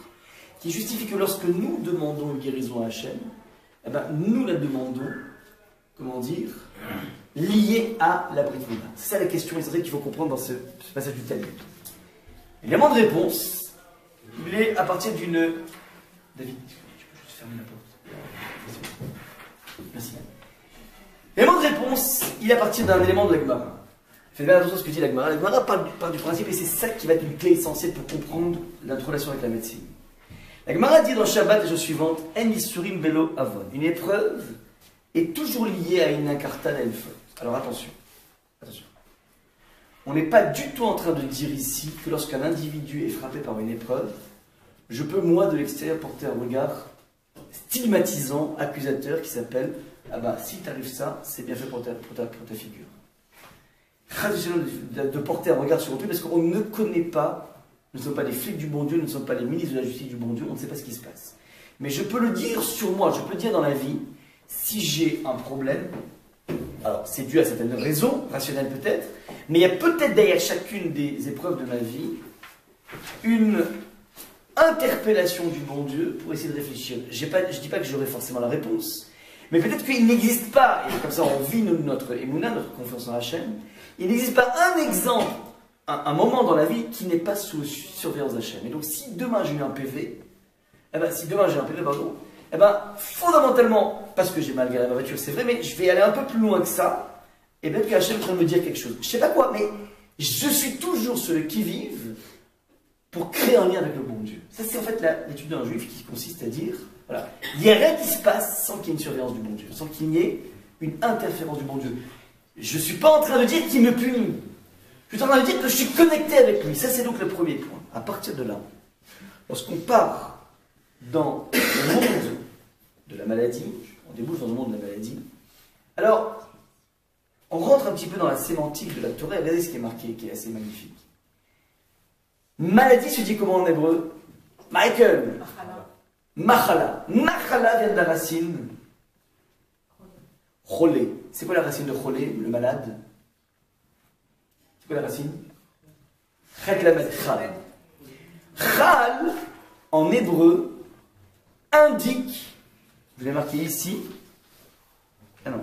qui justifie que lorsque nous demandons une guérison à Hachem, eh ben, nous la demandons, liée à la Brit Mila. C'est ça la question essentielle qu'il faut comprendre dans ce passage du Talmud. L'élément de réponse, il est à partir d'une... David, tu peux juste fermer la porte. Merci. L'élément de réponse, il est à partir d'un élément de la Gemara. Faites bien attention à ce que dit la Gemara. La Gemara part du principe, et c'est ça qui va être une clé essentielle pour comprendre notre relation avec la médecine. La Gemara dit dans Shabbat la chose suivante, En isurim belo avon. Une épreuve est toujours liée à une incartade, à une faute. Alors attention. On n'est pas du tout en train de dire ici que lorsqu'un individu est frappé par une épreuve, je peux, moi, de l'extérieur, porter un regard stigmatisant, accusateur, qui s'appelle « Ah bah, si t'arrives ça, c'est bien fait pour ta figure ». De porter un regard sur autrui, parce qu'on ne connaît pas, nous ne sommes pas les flics du bon Dieu, nous ne sommes pas les ministres de la justice du bon Dieu, on ne sait pas ce qui se passe. Mais je peux le dire sur moi, je peux le dire dans la vie, si j'ai un problème, alors c'est dû à certaines raisons, rationnelles peut-être, mais il y a peut-être derrière chacune des épreuves de ma vie une interpellation du bon Dieu pour essayer de réfléchir. Je ne dis pas que j'aurai forcément la réponse, mais peut-être qu'il n'existe pas, et comme ça on vit notre émouna, notre confiance en Hachem, il n'existe pas un exemple, un moment dans la vie qui n'est pas sous surveillance d'Hachem. Et donc si demain j'ai eu un PV, fondamentalement, parce que j'ai mal garé ma voiture, c'est vrai, mais je vais aller un peu plus loin que ça, et peut-être que Hachem est en train de me dire quelque chose. Je ne sais pas quoi, mais je suis toujours sur le qui-vive pour créer un lien avec le bon Dieu. Ça, c'est en fait l'étude d'un juif qui consiste à dire, voilà, il n'y a rien qui se passe sans qu'il y ait une surveillance du bon Dieu, sans qu'il y ait une interférence du bon Dieu. Je ne suis pas en train de dire qu'il me punit. Je suis en train de dire que je suis connecté avec lui. Ça, c'est donc le premier point. À partir de là, lorsqu'on part dans le monde de la maladie, on débouche dans le monde de la maladie, alors on rentre un petit peu dans la sémantique de la Torah, regardez ce qui est marqué, qui est assez magnifique. Maladie se dit comment en hébreu? Michael. Machala. Machala vient de la racine cholé. C'est quoi la racine de cholé, le malade? C'est quoi la racine? Chet lamed chal. Chal, en hébreu, indique, je l'ai marqué ici. Ah non.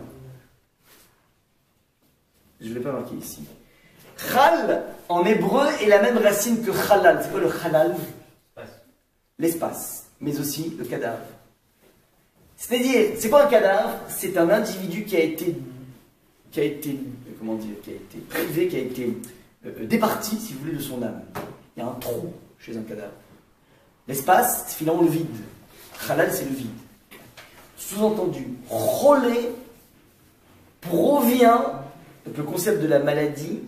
Je ne l'ai pas marqué ici. Chal, en hébreu, est la même racine que chalal. C'est quoi le chalal? L'espace, mais aussi le cadavre. C'est-à-dire, c'est quoi un cadavre? C'est un individu qui a été privé, qui a été départi, si vous voulez, de son âme. Il y a un trou chez un cadavre. L'espace, c'est finalement le vide. Chalal, c'est le vide. Sous-entendu, cholé provient, donc le concept de la maladie,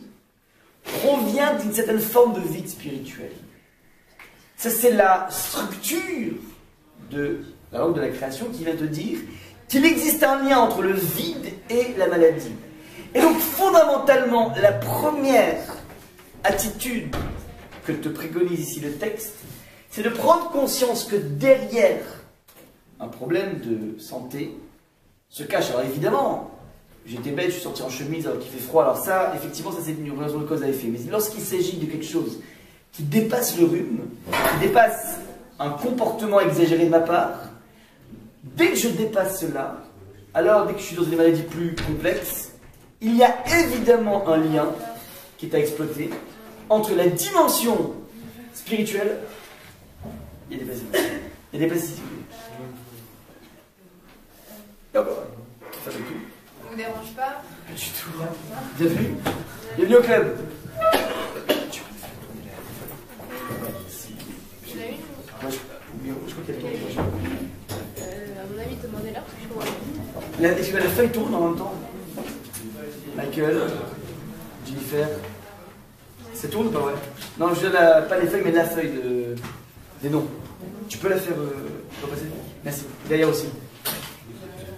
provient d'une certaine forme de vide spirituel. Ça, c'est la structure de la langue de la création qui vient te dire qu'il existe un lien entre le vide et la maladie. Et donc, fondamentalement, la première attitude que te préconise ici le texte, c'est de prendre conscience que derrière un problème de santé se cache, alors évidemment, j'étais bête, je suis sorti en chemise alors qu'il fait froid, alors ça, effectivement, ça c'est une relation de cause à effet. Mais lorsqu'il s'agit de quelque chose qui dépasse le rhume, qui dépasse un comportement exagéré de ma part, dès que je dépasse cela, alors dès que je suis dans une maladie plus complexe, il y a évidemment un lien qui est à exploiter entre la dimension spirituelle. Il y a des places ici. Il y a des places ici. Et encore, ça fait tout. Ça vous dérange pas? Pas du tout. Bienvenue. Bienvenue au club. Tu l'as une? Moi, je crois qu'il y a des À mon avis, demandez l'heure parce que je comprends. la feuille tourne en même temps. Michael, Jennifer. Ça tourne ou pas, ouais? Non, je pas les feuilles, mais la feuille des noms. Tu peux la faire repasser? Merci. Derrière aussi.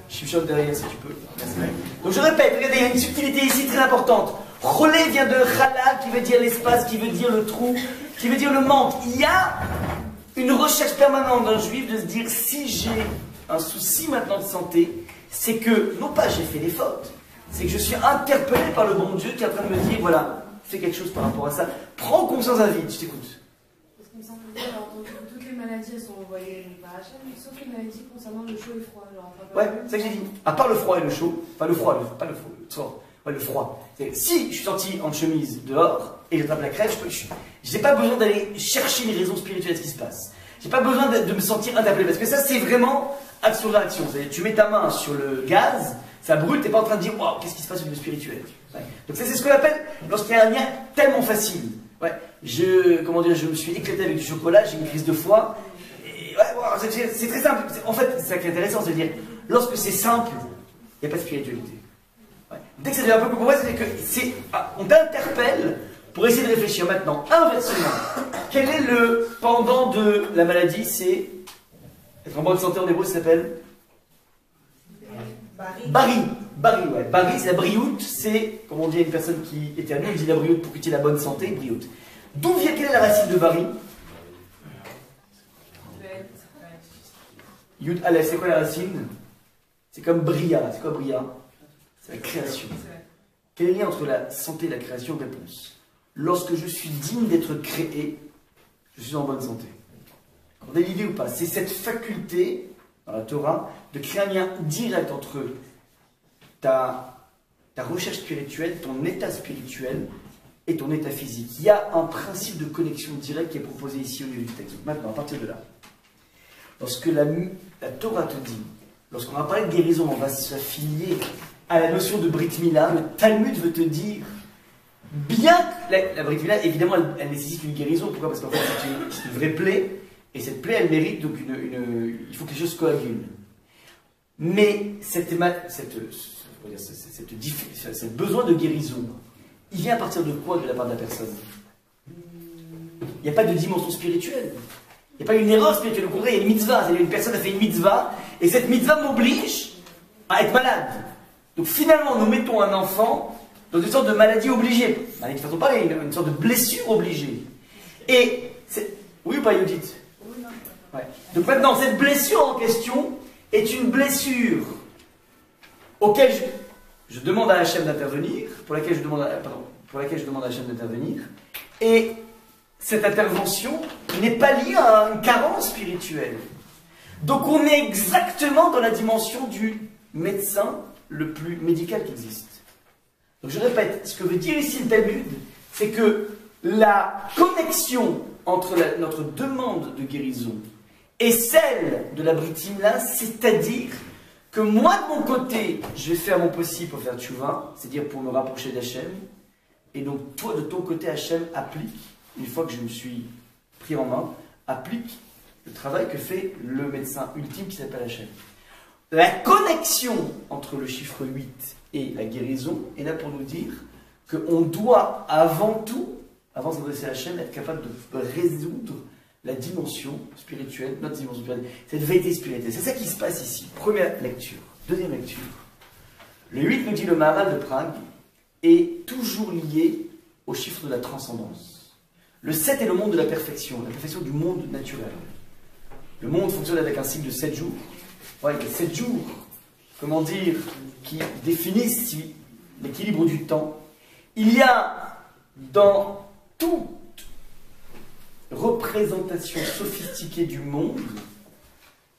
Chuchote derrière si tu peux. Merci. Donc je répète, regardez, il y a une subtilité ici très importante. Cholé vient de chalal, qui veut dire l'espace, qui veut dire le trou, qui veut dire le manque. Il y a une recherche permanente d'un juif de se dire, si j'ai un souci maintenant de santé, c'est que, non pas j'ai fait des fautes, c'est que je suis interpellé par le bon Dieu qui est en train de me dire, voilà, fais quelque chose par rapport à ça. Prends conscience à vide, je t'écoute. Parce qu'il me semble bien avoir entendu que toutes les maladies elles sont envoyées par Hachem, sauf les maladies concernant le chaud et le froid. Genre, Ouais, c'est ça que j'ai dit. À part le froid et le chaud, enfin le froid, pas le froid, le froid. Ouais, le froid. Si je suis sorti en chemise dehors et j'attrape la crève, je n'ai pas besoin d'aller chercher une raison spirituelle à ce qui se passe. J'ai pas besoin de me sentir interpellé parce que ça c'est vraiment action-réaction. C'est-à-dire tu mets ta main sur le gaz, ça brûle, t'es pas en train de dire waouh, qu'est-ce qui se passe au niveau spirituel. Ouais. Donc ça c'est ce qu'on appelle lorsqu'il y a un lien tellement facile. Ouais. Je me suis éclaté avec du chocolat, j'ai une crise de foie. Et ouais, wow, c'est très simple. En fait, c'est ça qui est intéressant, c'est de dire lorsque c'est simple, il n'y a pas de spiritualité. Ouais. Dès que ça devient un peu plus complexe, c'est que on t'interpelle pour essayer de réfléchir maintenant. Inversement, quel est le pendant de la maladie? C'est être en bonne santé en hébreu, ça s'appelle Bari. Bari, ouais. Bari, c'est la brioute, c'est, comme on dit à une personne qui éternue, on dit la brioute pour que tu aies la bonne santé, brioute. D'où vient, quelle est la racine de Bari? Yud Aleph, c'est quoi la racine? C'est comme Bria. C'est quoi Bria? C'est la création. Quel est le lien entre la santé et la création? Réponse. Lorsque je suis digne d'être créé, je suis en bonne santé. Vous avez l'idée ou pas? C'est cette faculté, dans la Torah, de créer un lien direct entre ta recherche spirituelle, ton état spirituel et ton état physique. Il y a un principe de connexion directe qui est proposé ici au milieu du texte. Maintenant, à partir de là, lorsque la Torah te dit, lorsqu'on va parler de guérison, on va s'affilier à la notion de Brit Mila, le Talmud veut te dire, bien que la Brit Mila, évidemment, elle nécessite une guérison. Pourquoi? Parce qu'en fait, c'est une vraie plaie, et cette plaie, elle mérite donc il faut que les choses se coagulent. Mais ce besoin de guérison, il vient à partir de quoi de la part de la personne? Il n'y a pas de dimension spirituelle. Il n'y a pas une erreur spirituelle, au contraire, il y a une mitzvah. C'est-à-dire une personne a fait une mitzvah, et cette mitzvah m'oblige à être malade. Donc finalement, nous mettons un enfant dans une sorte de maladie obligée. Maladie de façon pareille, une sorte de blessure obligée. Et c'est... Oui ou pas, Yudit? Ouais. Donc maintenant, cette blessure en question est une blessure auquel je demande à Hachem d'intervenir, pour laquelle je demande à Hachem d'intervenir, et cette intervention n'est pas liée à une carence spirituelle. Donc on est exactement dans la dimension du médecin le plus médical qui existe. Donc je répète, ce que veut dire ici le Talmud, c'est que la connexion entre notre demande de guérison et celle de la Brit Mila, c'est-à-dire que moi de mon côté, je vais faire mon possible pour faire tchouva, c'est-à-dire pour me rapprocher d'Hachem, et donc toi de ton côté, Hachem applique, une fois que je me suis pris en main, applique le travail que fait le médecin ultime qui s'appelle Hachem. La connexion entre le chiffre 8 et la guérison est là pour nous dire qu'on doit avant tout, avant de s'adresser à Hachem, être capable de résoudre la dimension spirituelle, notre dimension spirituelle, cette vérité spirituelle. C'est ça qui se passe ici. Première lecture. Deuxième lecture. Le 8 nous dit le Maharal de Prague est toujours lié au chiffre de la transcendance. Le 7 est le monde de la perfection du monde naturel. Le monde fonctionne avec un cycle de 7 jours. Ouais, il y a 7 jours, comment dire, qui définissent l'équilibre du temps. Il y a dans toute représentation sophistiquée du monde,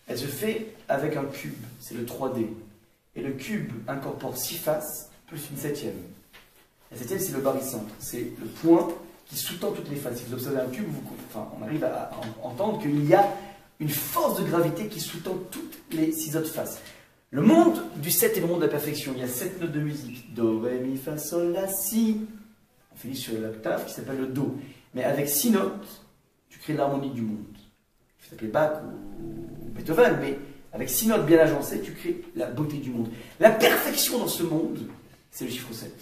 elle se fait avec un cube, c'est le 3D. Et le cube incorpore 6 faces plus une 7e. La 7e, c'est le barycentre, c'est le point qui sous-tend toutes les faces. Si vous observez un cube, on arrive à entendre qu'il y a une force de gravité qui sous-tend toutes les 6 autres faces. Le monde du 7 est le monde de la perfection. Il y a 7 notes de musique. Do, ré, mi, fa, sol, la, si. On finit sur l'octave qui s'appelle le Do. Mais avec 6 notes, tu crées l'harmonie du monde. Tu s'appelle Bach ou Beethoven, mais avec 6 notes bien agencées, tu crées la beauté du monde. La perfection dans ce monde, c'est le chiffre 7.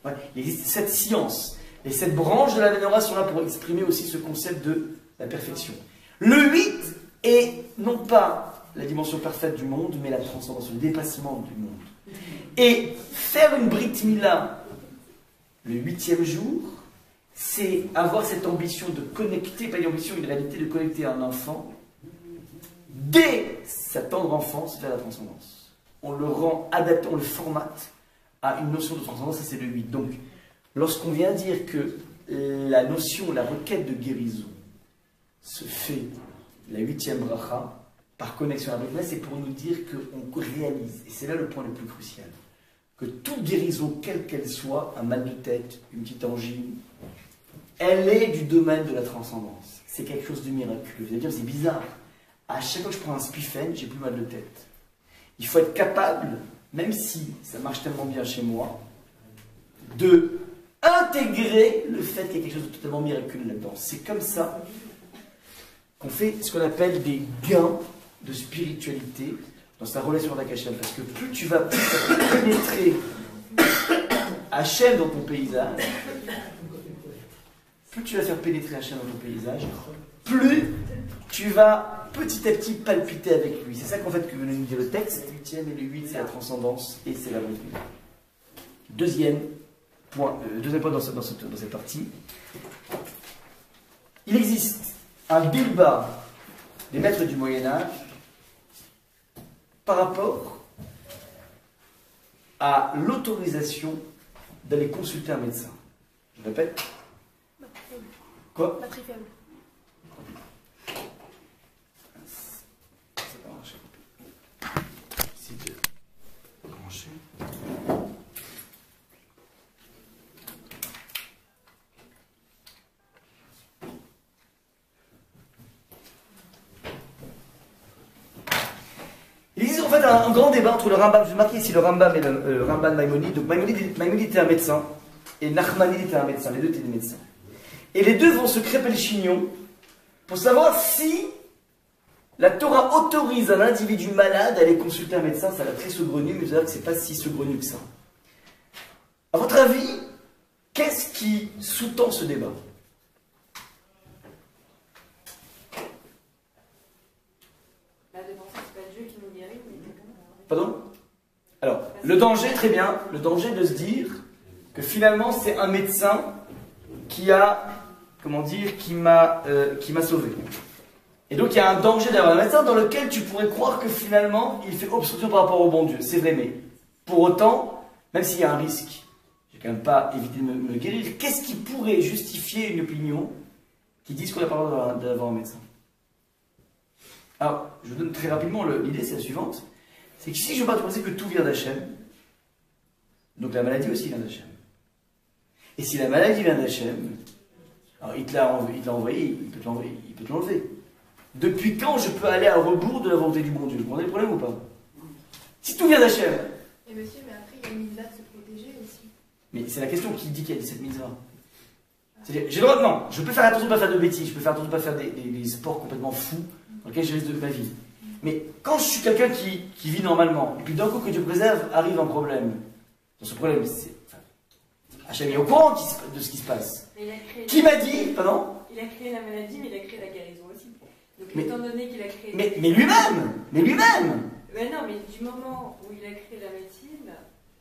Ouais, il existe 7 sciences. Les 7 branches de la Menorah sont là pour exprimer aussi ce concept de la perfection. Le 8 est non pas la dimension parfaite du monde, mais la transcendance, le dépassement du monde. Et faire une Brit Mila le 8e jour, c'est avoir cette ambition de connecter, pas une ambition, une réalité de connecter un enfant dès sa tendre enfance vers la transcendance. On le rend adapté, on le formate à une notion de transcendance, et c'est le 8. Donc, lorsqu'on vient dire que la notion, la requête de guérison se fait la 8e bracha, par connexion avec là, c'est pour nous dire qu'on réalise, et c'est là le point le plus crucial, que toute guérison, quelle qu'elle soit, un mal de tête, une petite angine, elle est du domaine de la transcendance. C'est quelque chose de miraculeux. Vous allez dire, c'est bizarre. À chaque fois que je prends un spifen, j'ai plus mal de tête. Il faut être capable, même si ça marche tellement bien chez moi, de intégrer le fait qu'il y a quelque chose de totalement miraculeux là-dedans. C'est comme ça qu'on fait ce qu'on appelle des gains de spiritualité dans sa relation avec Hachem. Parce que plus tu vas pénétrer Hachem dans ton paysage, plus tu vas faire pénétrer Hachem dans ton paysage, plus tu vas petit à petit palpiter avec lui. C'est ça qu'en fait que veut nous dire le texte. Le 8e et le 8, c'est la transcendance et c'est la vérité. Deuxième point dans cette partie. Il existe un débat des maîtres du Moyen-Âge par rapport à l'autorisation d'aller consulter un médecin. Je répète. Quoi? Batterie faible. Ça va marcher. Ici, de brancher. Il existe en fait un grand débat entre le Rambam, je vais marquer ici le Rambam et le Ramban Maïmonide. Donc Maïmonide était un médecin et Nachmanide était un médecin, les deux étaient des médecins. Et les deux vont se crêper le chignon pour savoir si la Torah autorise un individu malade à aller consulter un médecin. Ça a l'air très saugrenu, mais vous allez voir que ce n'est pas si saugrenu que ça. À votre avis, qu'est-ce qui sous-tend ce débat? Pardon? Alors, le danger, très bien, le danger de se dire que finalement c'est un médecin qui a, comment dire, qui m'a sauvé. Et donc il y a un danger d'avoir un médecin dans lequel tu pourrais croire que finalement il fait obstruction par rapport au bon Dieu. C'est vrai, mais pour autant, même s'il y a un risque, j'ai quand même pas évité de me guérir, qu'est-ce qui pourrait justifier une opinion qui dise qu'on n'a pas le droit d'avoir un médecin? Alors, je vous donne très rapidement l'idée, c'est la suivante. C'est que si je pars du principe que tout vient d'Hachem, donc la maladie aussi vient d'Hachem. Et si la maladie vient d'Hachem, alors il te l'a envoyé, il peut te l'enlever. Depuis quand je peux aller à rebours de la volonté du bon Dieu? Vous comprenez le problème ou pas? Si tout vient d'Hachem. Et monsieur, mais après, il y a une mitzvah de se protéger aussi. Mais c'est la question qui dit qu'il y a 17 mitzvahs. C'est-à-dire, j'ai le droit, non, je peux faire attention de ne pas faire de bêtises, je peux faire attention de ne pas faire des sports complètement fous dans lesquels je risque de ma vie. Mais quand je suis quelqu'un qui vit normalement, et puis d'un coup que Dieu préserve, arrive un problème. Dans ce problème, c'est. Hachem est au courant de ce qui se passe. Qui m'a dit, pardon? Il a créé la maladie, mais il a créé la guérison aussi. Donc, Mais- étant donné qu'il a créé. Mais lui-même! Mais lui-même! Mais non, mais du moment où il a créé la médecine,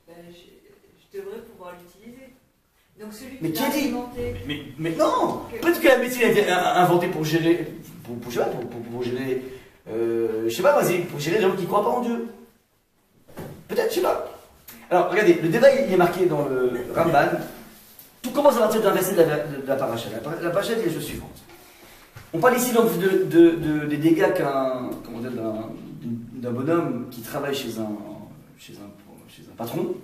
je devrais pouvoir l'utiliser. Donc celui Mais qui qui a l'a dit? inventé. Mais non! Peut-être que la médecine a été inventée pour gérer. Je sais pas, pour gérer. Je sais pas, vas-y, pour gérer les gens qui ne croient pas en Dieu. Peut-être, je sais pas. Alors, regardez, le débat il est marqué dans le Ramban. Tout commence à partir d'un verset de la paracha. La paracha dit la chose suivante. On parle ici donc des dégâts d'un bonhomme qui travaille chez un patron.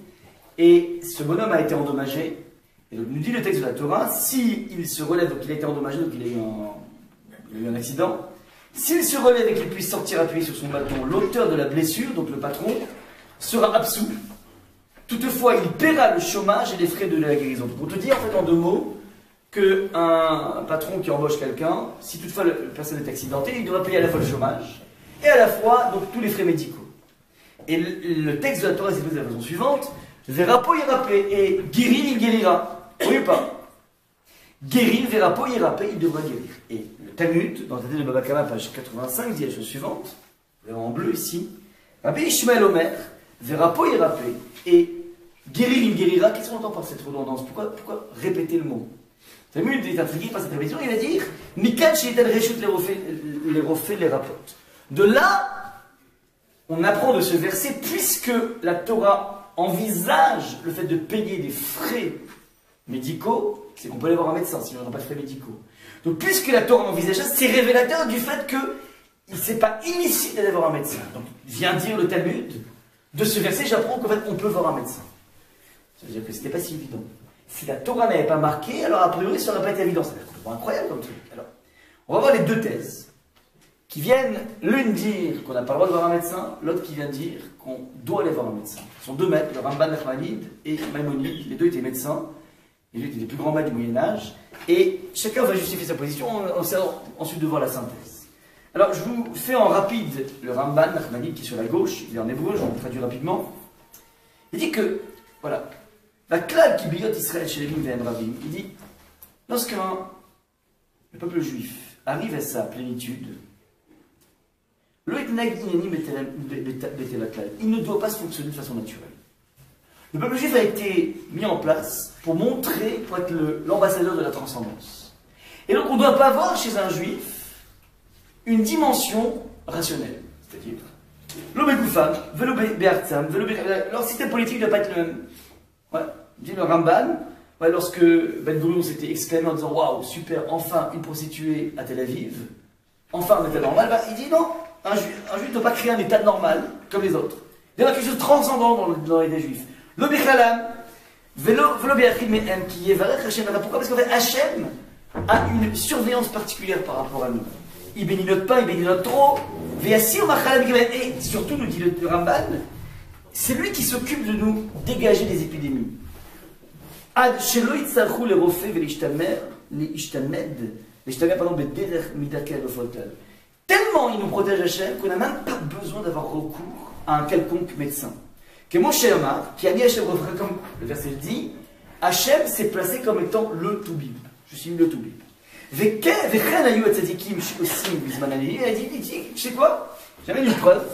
Et ce bonhomme a été endommagé. Et donc, nous dit le texte de la Torah, s'il se relève, donc il a été endommagé, donc il a eu un accident. S'il se relève et qu'il puisse sortir appuyé sur son bâton, l'auteur de la blessure, donc le patron, sera absous. Toutefois, il paiera le chômage et les frais de la guérison. Donc, on te dit en fait en 2 mots qu'un patron qui embauche quelqu'un, si toutefois la personne est accidentée, il devra payer à la fois le chômage et à la fois donc, tous les frais médicaux. Et le texte de la Torah s'exprime de la façon suivante: Verapo irapé, et guérir il guérira. Oui ou pas? Guérir, Verapo irapé, il devra guérir. Et le Talmud, dans le traité de Baba Kama, page 85, dit la chose suivante, vous verrez en bleu ici: Rabbi Ishmael Omer, Verapo irapé, et guérir il guérira. Qu'est-ce qu'on entend par cette redondance? Pourquoi répéter le mot? Le Talmud est intrigué par cette répétition, il va dire Mikan Sheitan Reshut les refait les rapports. De là, on apprend de ce verset, puisque la Torah envisage le fait de payer des frais médicaux, c'est qu'on peut aller voir un médecin si on n'a pas de frais médicaux. Donc, puisque la Torah envisage ça, c'est révélateur du fait qu'il ne s'est pas initié d'aller voir un médecin. Donc, vient dire le Talmud, de ce verset, j'apprends qu'en fait, on peut voir un médecin. Ça veut dire que ce n'était pas si évident. Si la Torah n'avait pas marqué, alors a priori, ça n'aurait pas été évident. C'est incroyable comme truc. Alors, on va voir les 2 thèses qui viennent, l'une dire qu'on n'a pas le droit de voir un médecin, l'autre qui vient dire qu'on doit aller voir un médecin. Ce sont 2 maîtres, le Ramban Nachmanide et Maïmonide. Les 2 étaient médecins, les 2 étaient les plus grands maîtres du Moyen-Âge, et chacun va justifier sa position en essayant ensuite de voir la synthèse. Alors, je vous fais en rapide le Ramban Nachmanide qui est sur la gauche, il est en hébreu, je vous le traduis rapidement. Il dit que, voilà, la klal qui biyot Israël chez les Vim Rabim, il dit, le peuple juif arrive à sa plénitude, il ne doit pas se fonctionner de façon naturelle. Le peuple juif a été mis en place pour montrer, pour être l'ambassadeur de la transcendance. Et donc on ne doit pas avoir chez un juif une dimension rationnelle. C'est-à-dire, leur système politique ne doit pas être le même. Ouais, dit le Ramban, ouais, lorsque Ben Gurion s'était exclamé en disant waouh, super, enfin une prostituée à Tel Aviv, enfin un état normal, bah, il dit non, un juif ne doit pas créer un état normal comme les autres. Il y a quelque chose de transcendant dans les juifs. Le Bichalam, Velo Beachim Mehem, qui est Varech Hashem. Pourquoi? Parce qu'en fait, Hashem a une surveillance particulière par rapport à nous. Il bénit notre pain, il bénit notre trop. Et surtout, nous dit le Ramban, c'est lui qui s'occupe de nous dégager des épidémies. Ad shelo yitzarchu lerofé velishtamer pardon, bederech midakeh lofotal. Tellement il nous protège Hachem qu'on n'a même pas besoin d'avoir recours à un quelconque médecin. Que Moshe Omar, qui a mis Hachem, comme le verset le dit, Hachem s'est placé comme étant le Toubib. Je suis le Toubib. Il a dit, tu sais quoi? J'amène une preuve.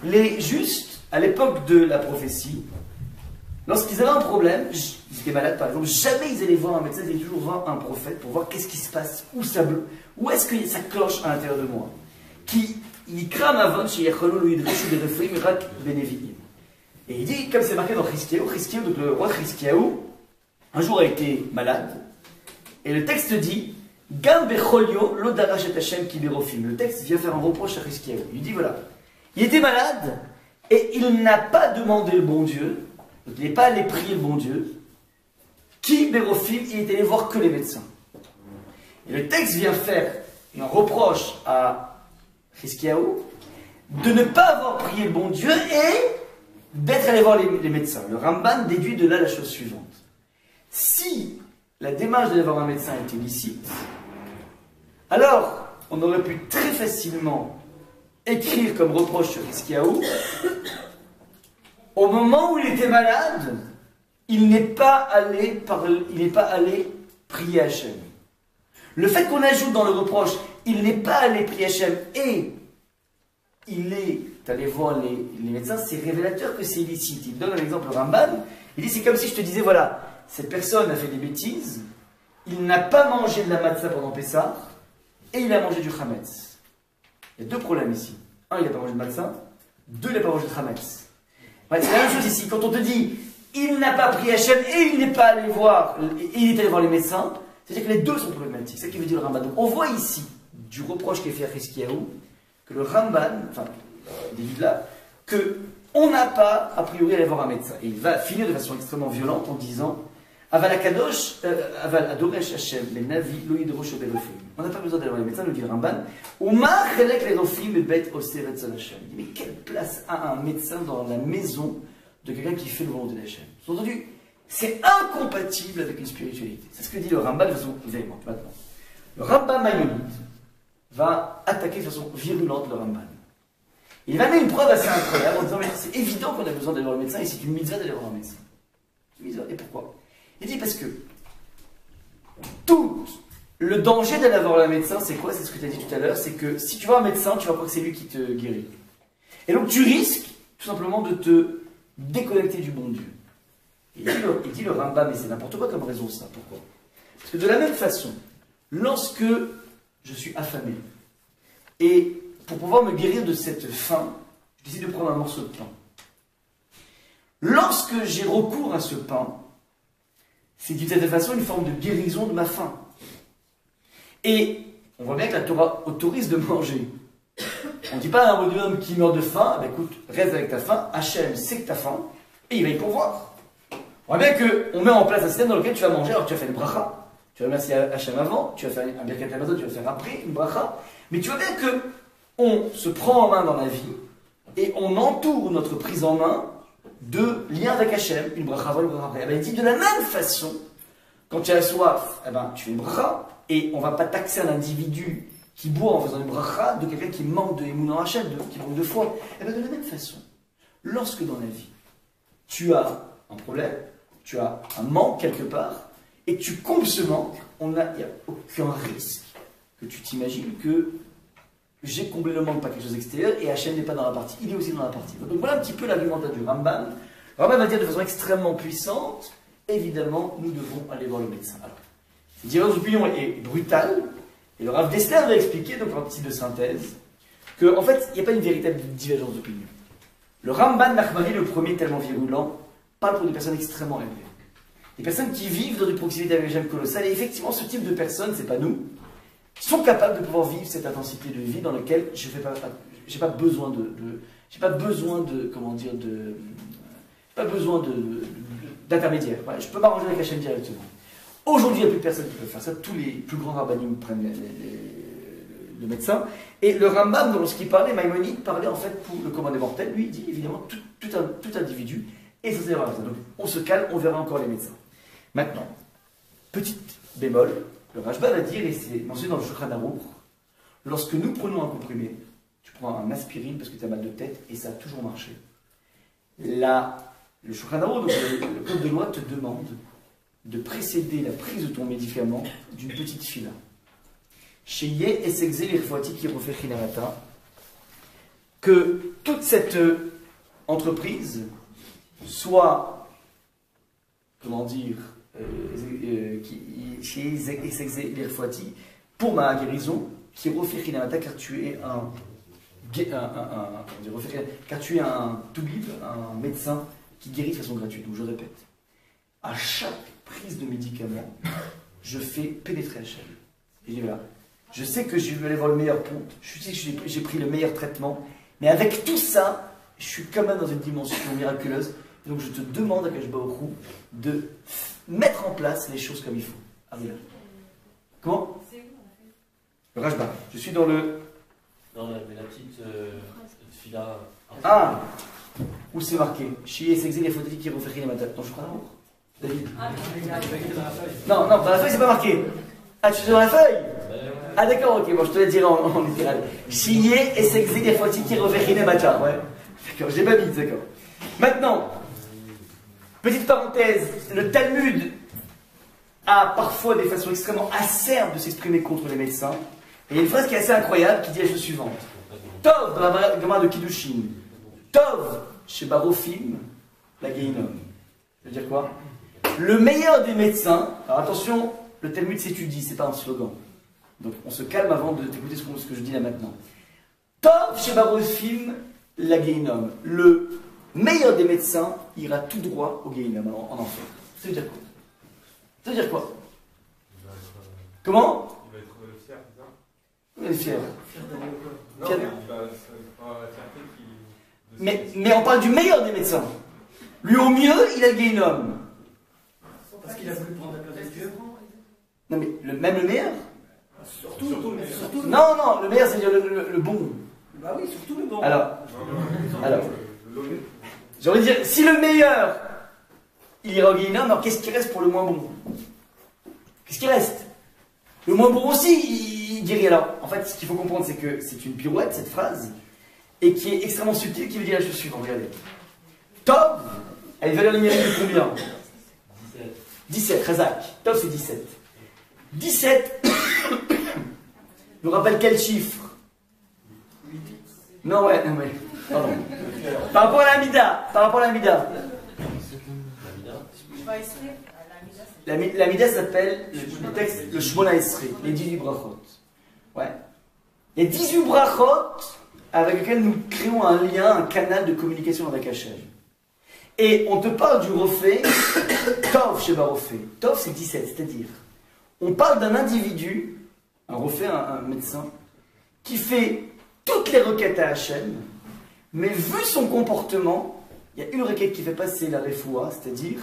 Les justes à l'époque de la prophétie, lorsqu'ils avaient un problème, ils étaient malades par exemple, jamais ils allaient voir un médecin, ils allaient toujours voir un prophète pour voir qu'est-ce qui se passe, où est-ce que ça cloche à l'intérieur de moi. Il crame avant chez Yacholou Idrishu de Refrim Rak Beneviim. Et il dit, comme c'est marqué dans Chizkiyahu, donc le roi Chizkiyahu, un jour a été malade, et le texte dit, Gam Becholio Lodarash et Hashem Kiberofim. Le texte vient faire un reproche à Chizkiyahu. Il dit voilà, il était malade, et il n'a pas demandé le bon Dieu, donc il n'est pas allé prier le bon Dieu, Kiberofim, il est allé voir que les médecins. Et le texte vient faire un reproche à Chizkiyahu de ne pas avoir prié le bon Dieu et d'être allé voir les médecins. Le Ramban déduit de là la chose suivante. Si la démarche d'aller voir un médecin était licite, alors on aurait pu très facilement écrire comme reproche sur Chizkiyahu, au moment où il était malade, il n'est pas allé prier Hachem. Le fait qu'on ajoute dans le reproche, il n'est pas allé prier Hachem et il est allé voir les médecins, c'est révélateur que c'est illicite. Il donne un exemple au Ramban, il dit c'est comme si je te disais voilà, cette personne a fait des bêtises, il n'a pas mangé de la matzah pendant Pessah et il a mangé du chametz. Il y a deux problèmes ici. Un, il n'a pas mangé de matzah, deux, il n'a pas mangé de chametz. Ouais, c'est la même chose ici, quand on te dit il n'a pas prié Hachem et il n'est pas allé voir, il est allé voir les médecins, c'est-à-dire que les deux sont problématiques, c'est ce qui veut dire le Ramban. Donc on voit ici, du reproche qui est fait à Chizkiyahu, que le Ramban, enfin, il dit là, qu'on n'a pas, a priori, à aller voir un médecin. Et il va finir de façon extrêmement violente en disant Aval Akadosh, Aval Adoresh Hashem, les Navi, Loïdrosh Obelofim. On n'a pas besoin d'aller voir les médecins, nous dit le Ramban. Ouma Chelek les Rofim, le Bet Oseret Salachem. Il dit mais quelle place a un médecin dans la maison de quelqu'un qui fait le volonté d'Hachem? Sous-entendu, c'est incompatible avec une spiritualité. C'est ce que dit le Ramban de façon véhémente maintenant. Le Ramban Maïmonide va attaquer de façon virulente le Ramban. Il va amener une preuve assez incroyable en disant mais c'est évident qu'on a besoin d'aller voir le médecin et c'est une mitzvah d'aller voir un médecin. Et pourquoi? Il dit parce que tout le danger d'aller voir un médecin, c'est quoi? C'est ce que tu as dit tout à l'heure, c'est que si tu vas à un médecin, tu vas croire que c'est lui qui te guérit. Et donc tu risques tout simplement de te déconnecter du bon Dieu. Et il dit le Rambam, mais c'est n'importe quoi comme raison ça. Pourquoi? Parce que de la même façon, lorsque je suis affamé, et pour pouvoir me guérir de cette faim, je décide de prendre un morceau de pain. Lorsque j'ai recours à ce pain, c'est d'une certaine façon une forme de guérison de ma faim. Et on voit bien que la Torah autorise de manger. On ne dit pas à un bonhomme qui meurt de faim, ben écoute, reste avec ta faim, Hachem sait que tu as faim, et il va y pourvoir. On voit bien qu'on met en place un système dans lequel tu vas manger, alors tu vas faire une bracha, tu vas remercier Hachem avant, tu vas faire un birkat hamazon, tu vas faire après une bracha, mais tu vois bien qu'on se prend en main dans la vie, et on entoure notre prise en main de liens avec Hachem, une bracha avant, une bracha après. Eh ben, il dit de la même façon, quand tu as soif, eh ben, tu fais une bracha, et on ne va pas taxer un individu qui boit en faisant une bracha de quelqu'un qui manque de émoun en Hachem, qui manque de foi. Eh bien, de la même façon, lorsque dans la vie, tu as un problème, tu as un manque quelque part, et tu combles ce manque, il n'y a aucun risque que tu t'imagines que j'ai comblé le manque par quelque chose d'extérieur, et Hachem n'est pas dans la partie, il est aussi dans la partie. Donc voilà un petit peu l'argumentaire du Ramban. Le Ramban va dire de façon extrêmement puissante, évidemment, nous devons aller voir le médecin. Alors, cette divergence d'opinion est brutale, et le Rav Dessler va expliquer, donc en petit de synthèse, qu'en fait, il n'y a pas une véritable divergence d'opinion. Le Ramban Nachmani, le premier tellement virulent, parle pour des personnes extrêmement élevées. Des personnes qui vivent dans une proximité avec Hachem colossale, et effectivement, ce type de personnes, c'est pas nous, sont capables de pouvoir vivre cette intensité de vie dans laquelle je n'ai pas besoin d'intermédiaire. Voilà, je peux m'arranger avec Hachem directement. Aujourd'hui, il n'y a plus de personnes qui peuvent faire ça. Tous les plus grands rabbinim prennent le médecin. Et le Rambam, lorsqu'il parlait, Maïmonide parlait en fait pour le commun des mortels. Lui, il dit évidemment tout individu est censé avoir un médecin. Donc on se calme, on verra encore les médecins. Maintenant, petite bémol, le Rashba va dire, et c'est mentionné dans le Shulchan Aruch, lorsque nous prenons un comprimé, tu prends un aspirine parce que tu as mal de tête, et ça a toujours marché. Là, le Shulchan Aruch, donc le code de loi te demande de précéder la prise de ton médicament d'une petite fila. Que toute cette entreprise, soit, comment dire, pour ma guérison, qui refait car tu es car tu es un toubib, un médecin qui guérit de façon gratuite. Donc je répète, à chaque prise de médicament, je fais pénétrer Hachem. Et je dis voilà, je sais que je vais aller voir le meilleur pont, je sais que j'ai pris le meilleur traitement, mais avec tout ça, je suis quand même dans une dimension miraculeuse. Donc je te demande à Akadosh Baruch Hu de mettre en place les choses comme il faut. Ah oui, là. Comment? Le Rajba. Je suis dans le... Non, mais la petite fila... Ah, où c'est marqué? Chier, c'est les photos qui refait les matins. Non, je crois l'amour. David. Non, dans la feuille, c'est pas marqué. Ah, tu es dans la feuille? Ah, d'accord, ok, bon, je te le dirai en littéral. Chier et c'est les photos qui refait les matins. Ouais. D'accord, j'ai pas mis, d'accord. Maintenant, petite parenthèse, le Talmud a parfois des façons extrêmement acerbes de s'exprimer contre les médecins. Et il y a une phrase qui est assez incroyable qui dit la chose suivante. Tov, dans la Gemara de Kiddushin. Tov, chez Barofim, la Geinom. Ça veut dire quoi? Le meilleur des médecins, alors attention, le Talmud s'étudie, c'est pas un slogan. Donc on se calme avant d'écouter ce que je dis là maintenant. Tov, chez Barofim, la Geinom. Le meilleur des médecins ira tout droit au Geinom, en enfer. Ça veut dire quoi? Ça veut dire quoi? Comment? Il va être fier, c'est ça? Il est fier. Non, mais il va avoir la fierté qui... Mais on parle du meilleur des médecins. Lui au mieux, il a le Geinom. Parce qu'il a voulu prendre la place de Dieu. Non mais même le meilleur? Surtout le meilleur. Non, le meilleur c'est-à-dire le bon. Bah oui, surtout le bon. Alors, j'ai envie de dire, si le meilleur, il ira au Geinom, alors qu'est-ce qui reste pour le moins bon? Qu'est-ce qui reste? Le moins bon aussi, il dirait alors. En fait, ce qu'il faut comprendre, c'est que c'est une pirouette, cette phrase, et qui est extrêmement subtile, qui veut dire la chose suivante. Regardez. Tov, elle a une valeur numérique de combien? 17, Razak. Tov, c'est 17. 17 nous rappelle quel chiffre? Non, ouais, non, mais. Pardon. Par rapport à l'Amida. L'Amida s'appelle, le texte, le Shmona Esrei, les 18 brachot. Ouais. Il y a 18 brachot avec lesquels nous créons un lien, un canal de communication avec Hachem. Et on te parle du refait, Tov chez Barofé. Tov c'est 17, c'est-à-dire, on parle d'un individu, un refait, un médecin, qui fait toutes les requêtes à Hachem, mais vu son comportement, il y a une requête qui fait passer la refoua, c'est-à-dire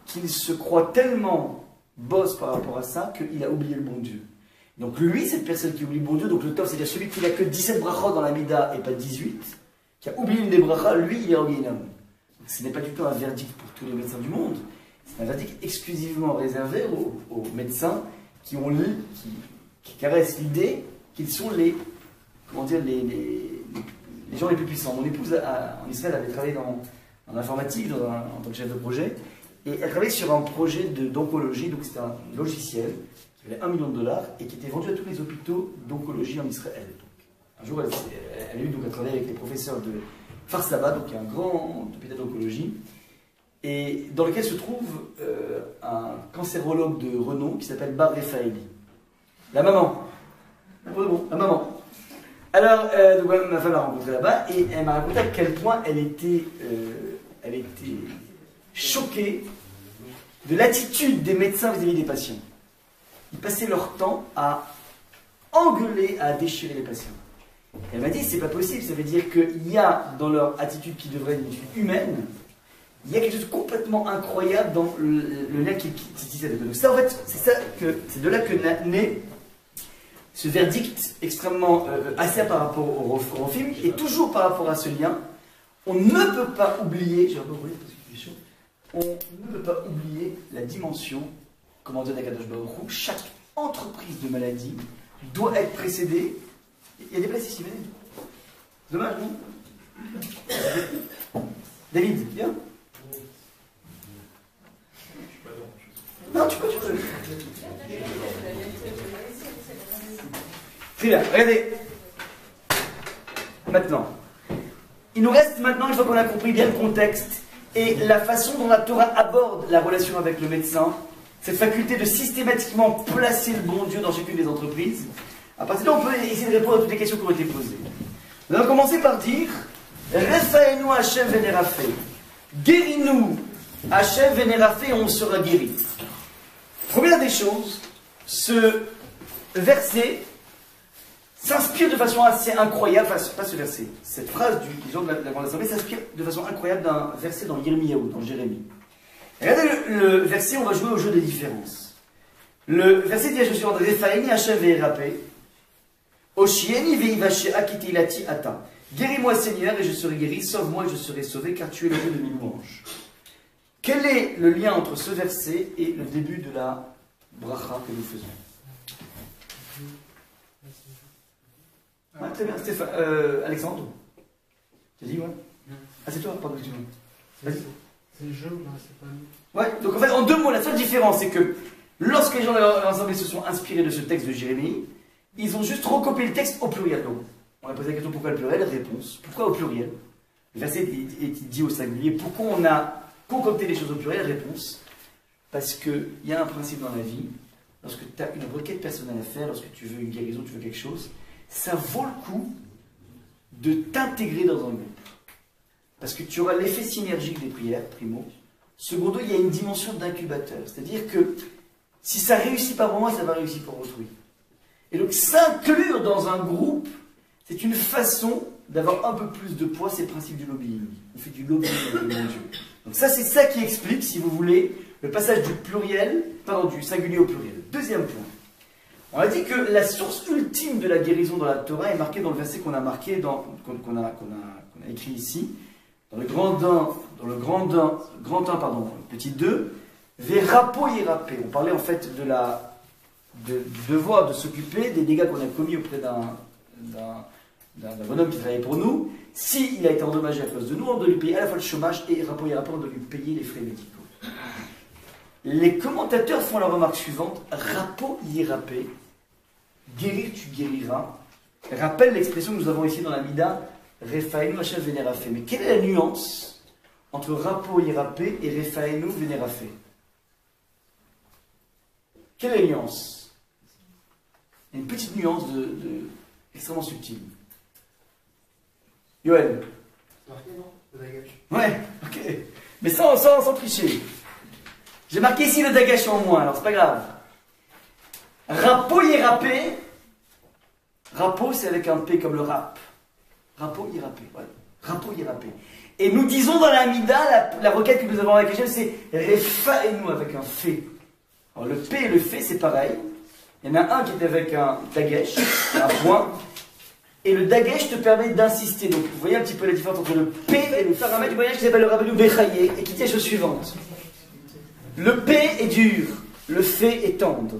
qu'il se croit tellement boss par rapport à ça qu'il a oublié le bon Dieu. Donc lui, cette personne qui oublie le bon Dieu, donc le Tov, c'est-à-dire celui qui n'a que 17 brachot dans la Mida et pas 18, qui a oublié une des brachas, lui, il est au Geinom. Ce n'est pas du tout un verdict pour tous les médecins du monde, c'est un verdict exclusivement réservé aux médecins qui ont qui caressent l'idée qu'ils sont les gens les plus puissants. Mon épouse en Israël avait travaillé en informatique en tant que chef de projet, et elle travaillait sur un projet d'oncologie, donc c'était un logiciel qui valait $1 million et qui était vendu à tous les hôpitaux d'oncologie en Israël. Donc, un jour, elle a eu donc à travailler avec les professeurs de Farsaba, donc un grand hôpital d'oncologie, et dans lequel se trouve un cancérologue de renom qui s'appelle Bar Refaeli. La maman. La maman. Alors, donc, ma femme l'a rencontrée là-bas, et elle m'a raconté à quel point elle était choquée de l'attitude des médecins vis-à-vis des patients. Ils passaient leur temps à engueuler, à déchirer les patients. Elle m'a dit, c'est pas possible, ça veut dire qu'il y a dans leur attitude qui devrait être une attitude humaine, il y a quelque chose de complètement incroyable dans le lien qui se tisse avec eux. Donc ça, en fait, c'est de là que naît ce verdict extrêmement assez par rapport au film, et toujours par rapport à ce lien, on ne peut pas oublier, j'ai un peu brûlé parce qu'il fait chaud, on ne peut pas oublier la dimension, comment dire, d'Akadosh Baruch Hu. Chaque entreprise de maladie doit être précédée. Il y a des places ici, venez. Dommage, non? David, viens. Non, tu peux. Très bien, regardez. Maintenant, il nous reste maintenant, une fois qu'on a compris bien le contexte et la façon dont la Torah aborde la relation avec le médecin, cette faculté de systématiquement placer le bon Dieu dans chacune des entreprises, à partir de là, on peut essayer de répondre à toutes les questions qui ont été posées. Nous allons commencer par dire Refaenu Hashem Vénérafé. Guéris-nous Hashem Vénérafé et on sera guéri. Première des choses, ce verset s'inspire de façon assez incroyable, enfin pas ce verset, cette phrase du jour de la Grande Assemblée s'inspire de façon incroyable d'un verset dans Yirmiyahu, dans Jérémie. Regardez le verset, on va jouer au jeu des différences. Le verset dit à Josué Refaeni Hashem Vénérafé. Oshieni veivaché akitilati ata. Guéris-moi Seigneur et je serai guéri, sauve-moi et je serai sauvé car tu es le Dieu de mes louanges. Quel est le lien entre ce verset et le début de la bracha que nous faisons? Ouais, très bien, Stéphane. Alexandre? Tu as dit ouais? Ah c'est toi, pardon, excuse-moi. Vas-y. C'est le jeu, c'est pas nous. Ouais, donc en fait en deux mots, la seule différence c'est que lorsque les gens de l'Assemblée se sont inspirés de ce texte de Jérémie, ils ont juste recopié le texte au pluriel. Donc, on a posé la question pourquoi le pluriel? Réponse. Pourquoi au pluriel? Le verset est dit au singulier. Pourquoi on a concocté les choses au pluriel? Réponse. Parce qu'il y a un principe dans la vie. Lorsque tu as une requête personnelle à faire, lorsque tu veux une guérison, tu veux quelque chose, ça vaut le coup de t'intégrer dans un groupe. Parce que tu auras l'effet synergique des prières, primo. Secondo, il y a une dimension d'incubateur. C'est-à-dire que si ça réussit pas pour moi, ça va réussir pour autrui. Et donc s'inclure dans un groupe, c'est une façon d'avoir un peu plus de poids, c'est le principe du lobbying. On fait du lobbying avec le bon Dieu. Donc ça, c'est ça qui explique, si vous voulez, le passage du pluriel, pardon, du singulier au pluriel. Deuxième point. On a dit que la source ultime de la guérison dans la Torah est marquée dans le verset qu'on a marqué, qu'on a écrit ici, dans le grand 1, pardon, petit 2, Verapo Yerapé. On parlait en fait du devoir de s'occuper des dégâts qu'on a commis auprès d'un bonhomme qui travaillait pour nous. S'il a été endommagé à cause de nous, on doit lui payer à la fois le chômage et Rapo Yerapé, on doit lui payer les frais médicaux. Les commentateurs font la remarque suivante: Rapo Yerapé, guérir tu guériras, rappelle l'expression que nous avons ici dans la Mida, Refaenu Hashem Vénérafé. Mais quelle est la nuance entre Rapo Yerapé et Refaenu Vénérafé? Quelle est la nuance? Il y a une petite nuance extrêmement subtile. Yoel. C'est marqué, non? Le dagash. Ouais, ok. Mais sans tricher. J'ai marqué ici le dagash en moins, alors c'est pas grave. Rapo Yerapé. Rapo, c'est avec un P comme le rap. Rapo Yerapé, ouais. Rapo Yerapé. Et nous disons dans la Mida, la requête que nous avons avec Hachem, c'est Refaenu avec un Fé. Alors le P et le Fé, c'est pareil. Il y en a un qui est avec un dagesh, un point. Et le dagesh te permet d'insister. Donc vous voyez un petit peu la différence entre le P et le Fé. Un mec du voyage qui s'appelle le Rabbeinu Bechaye et qui dit la chose suivante. Le P est dur, le Fé est tendre.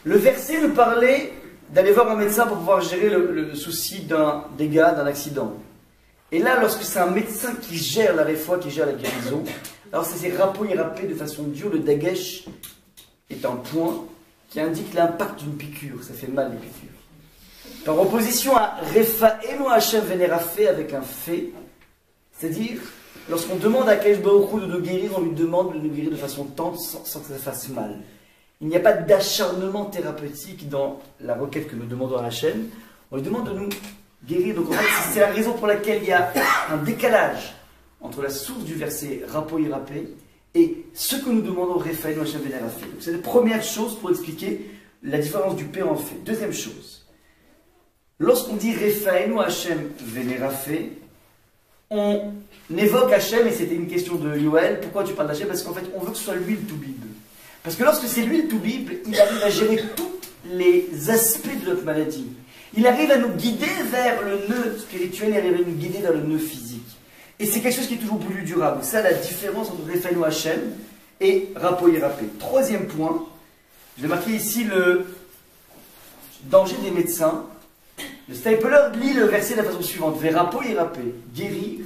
Le verset nous parlait d'aller voir un médecin pour pouvoir gérer le souci d'un dégât, d'un accident. Et là, lorsque c'est un médecin qui gère la réfoua, qui gère la guérison, alors c'est Rapo Yerapé de façon dure. Le dagesh est un point qui indique l'impact d'une piqûre. Ça fait mal les piqûres. Par opposition à Refaenu Hashem Vénérafé avec un fait, c'est-à-dire lorsqu'on demande à Kadosh Baruch Hu de nous guérir, on lui demande de nous guérir de façon tendre sans que ça fasse mal. Il n'y a pas d'acharnement thérapeutique dans la requête que nous demandons à Hashem. On lui demande de nous guérir. Donc en fait, c'est la raison pour laquelle il y a un décalage entre la source du verset Rapo Yerapé et ce que nous demandons Refaenu Hashem Vénérafé. C'est la première chose pour expliquer la différence du P en fait. Deuxième chose, lorsqu'on dit Refaenu Hashem Vénérafé, on évoque Hashem, et c'était une question de Yoel. Pourquoi tu parles d'Hachem? Parce qu'en fait, on veut que ce soit lui le tout Bible. Parce que lorsque c'est lui le tout Bible, il arrive à gérer tous les aspects de notre maladie. Il arrive à nous guider vers le nœud spirituel, il arrive à nous guider vers le nœud physique. Et c'est quelque chose qui est toujours plus durable. C'est ça la différence entre Refaenu Hashem et Rapo Yerapé. Troisième point, je vais marquer ici le danger des médecins. Le Stapler lit le verset de la façon suivante: Rapo Yerapé, guérir,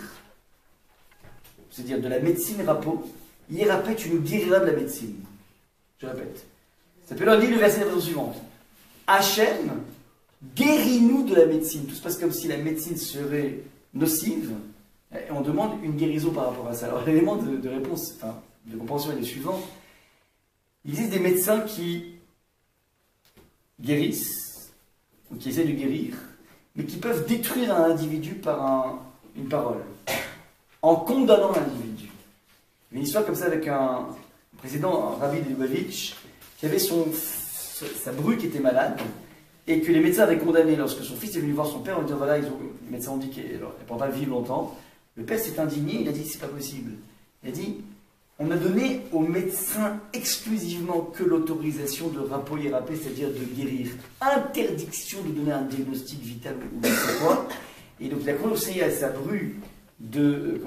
c'est-à-dire de la médecine Rapo. Yerapé, tu nous guériras de la médecine. Je répète. Stapler lit le verset de la façon suivante: Hashem, guéris-nous de la médecine. Tout se passe comme si la médecine serait nocive, et on demande une guérison par rapport à ça. Alors l'élément de réponse, enfin, de compréhension est le suivant. Il existe des médecins qui guérissent, ou qui essaient de guérir, mais qui peuvent détruire un individu par une parole, en condamnant l'individu. Une histoire comme ça avec un président, un rabbi de Lubavitch, qui avait sa bru qui était malade, et que les médecins avaient condamné lorsque son fils est venu voir son père en lui disant voilà, les médecins ont dit qu'elle ne pourra pas vivre longtemps. Le père s'est indigné, il a dit c'est pas possible. Il a dit on a donné aux médecins exclusivement que l'autorisation de rapoyer-rapé, c'est-à-dire de guérir. Interdiction de donner un diagnostic vital ou je sais quoi. Et donc il a conseillé à sa bru de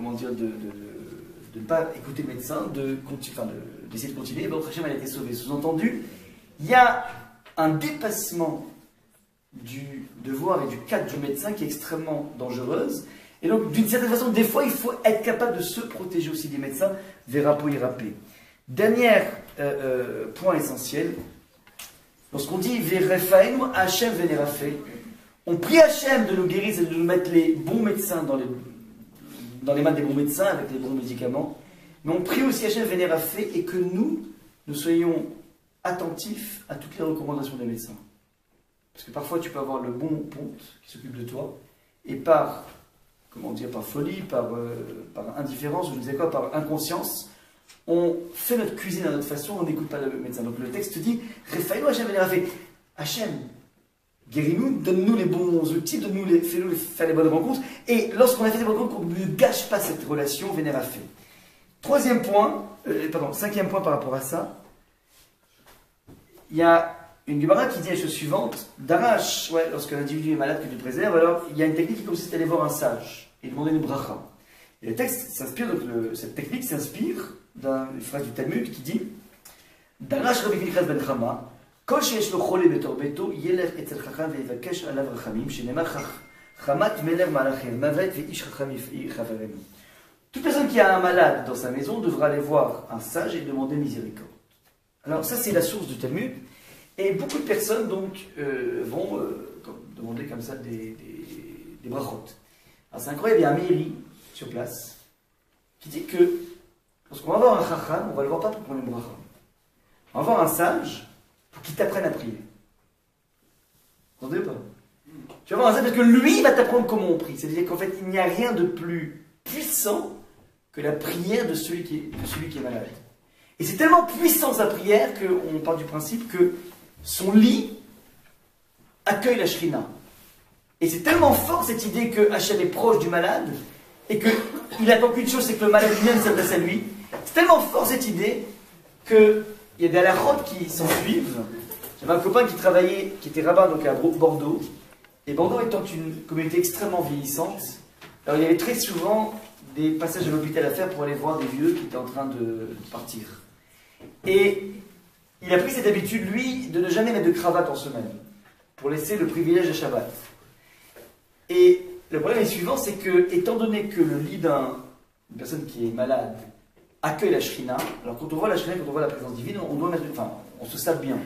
ne pas écouter le médecin, d'essayer de continuer. Et bon, Hachem, elle a été sauvée. Sous-entendu, il y a un dépassement du devoir et du cadre du médecin qui est extrêmement dangereuse. Et donc, d'une certaine façon, des fois, il faut être capable de se protéger aussi des médecins, des rapoyer-rapé. Dernier point essentiel, lorsqu'on dit Verefaenu Hachem Venerafé, on prie Hachem de nous guérir et de nous mettre les bons médecins dans les mains des bons médecins avec les bons médicaments, mais on prie aussi Hachem Venerafé et que nous soyons attentifs à toutes les recommandations des médecins. Parce que parfois tu peux avoir le bon ponte qui s'occupe de toi, et par folie, par indifférence, ou je ne sais quoi, par inconscience, on fait notre cuisine à notre façon, on n'écoute pas le médecin. Donc le texte dit Refaïnou Hachem Venerafé. Hachem, guéris-nous, donne-nous les bons outils, fais-nous faire les bonnes rencontres, et lorsqu'on a fait des bonnes rencontres, qu'on ne gâche pas cette relation Venerafé. Cinquième point par rapport à ça, il y a une Gemara qui dit la chose suivante, d'Arash, lorsque l'individu est malade que tu préserves, alors il y a une technique qui consiste à aller voir un sage et demander une bracha. Et le texte s'inspire, donc cette technique s'inspire d'une phrase du Talmud qui dit d'Arash Rabbi Pinchas ben Chama, Kol sheyesh lo chole betor beto, yelech etzel chacham ve'yevakesh alav rachamim, shenemar chamat meler malachim, mavet ve'ish chacham chavarem. Toute personne qui a un malade dans sa maison devra aller voir un sage et demander miséricorde. Alors ça c'est la source du Talmud, et beaucoup de personnes donc vont demander comme ça des brachot. Alors c'est incroyable, il y a un Meiri sur place qui dit que lorsqu'on va voir un chacham, on va le voir pas pour prendre une bracha. On va voir un sage pour qu'il t'apprenne à prier. Vous entendez pas? Tu vas voir un sage parce que lui va t'apprendre comment on prie. C'est-à-dire qu'en fait il n'y a rien de plus puissant que la prière de celui qui est malade. Et c'est tellement puissant sa prière qu'on part du principe que son lit accueille la shrina. Et c'est tellement fort cette idée que Hachem est proche du malade et qu'il attend qu'une chose, c'est que le malade lui-même s'adresse à lui. C'est tellement fort cette idée qu'il y a des halakhot qui s'en suivent. J'avais un copain qui était rabbin donc à Bordeaux. Et Bordeaux étant une communauté extrêmement vieillissante, alors il y avait très souvent des passages à l'hôpital à faire pour aller voir des vieux qui étaient en train de partir. Et il a pris cette habitude, lui, de ne jamais mettre de cravate en semaine, pour laisser le privilège à Shabbat. Et le problème est suivant, c'est que, étant donné que le lit d'une personne qui est malade accueille la shrina, alors quand on voit la shrina, quand on voit la présence divine, on se sape bien.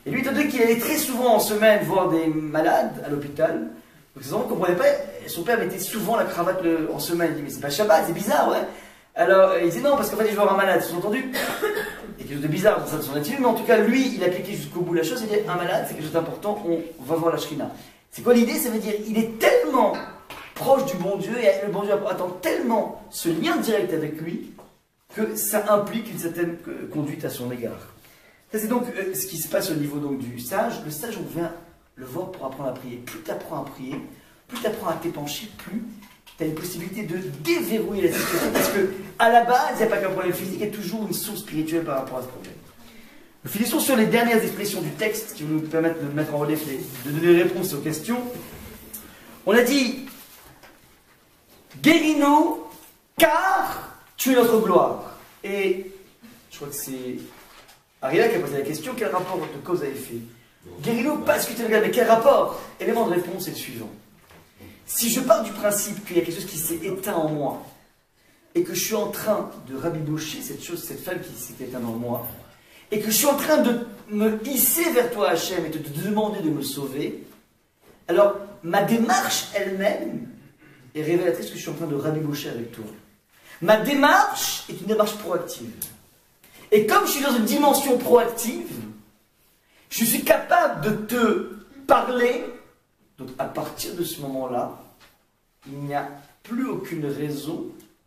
Et lui, étant donné qu'il allait très souvent en semaine voir des malades à l'hôpital, donc ses enfants ne comprenaient pas, son père mettait souvent la cravate en semaine. Il dit mais c'est pas Shabbat, c'est bizarre, ouais. Alors il dit non, parce qu'en fait je vais voir un malade, sous-entendu. Il y a quelque chose de bizarre dans son attitude, mais en tout cas lui, il appliquait jusqu'au bout la chose, il dit un malade, c'est quelque chose d'important, on va voir la shrina. C'est quoi l'idée? Ça veut dire il est tellement proche du bon Dieu, et le bon Dieu attend tellement ce lien direct avec lui, que ça implique une certaine conduite à son égard. Ça c'est donc ce qui se passe au niveau donc, du sage. Le sage, on vient le voir pour apprendre à prier. Plus tu apprends à prier, plus tu apprends à t'épancher, plus tu as une possibilité de déverrouiller la situation. Parce que à la base, il n'y a pas qu'un problème physique, il y a toujours une source spirituelle par rapport à ce problème. Nous finissons sur les dernières expressions du texte qui vont nous permettre de mettre en relief, de donner réponse aux questions. On a dit guéris-nous, car tu es notre gloire. Et je crois que c'est Ariel qui a posé la question, quel rapport de cause à effet? Guéris-nous parce que tu es le gars, mais quel rapport? Élément de réponse est le suivant. Si je pars du principe qu'il y a quelque chose qui s'est éteint en moi, et que je suis en train de rabibocher cette femme qui s'est éteinte en moi, et que je suis en train de me hisser vers toi, Hachem, et de te demander de me sauver, alors ma démarche elle-même et révélatrice que je suis en train de rabibocher avec toi. Ma démarche est une démarche proactive. Et comme je suis dans une dimension proactive, je suis capable de te parler. Donc à partir de ce moment-là, il n'y a plus aucune raison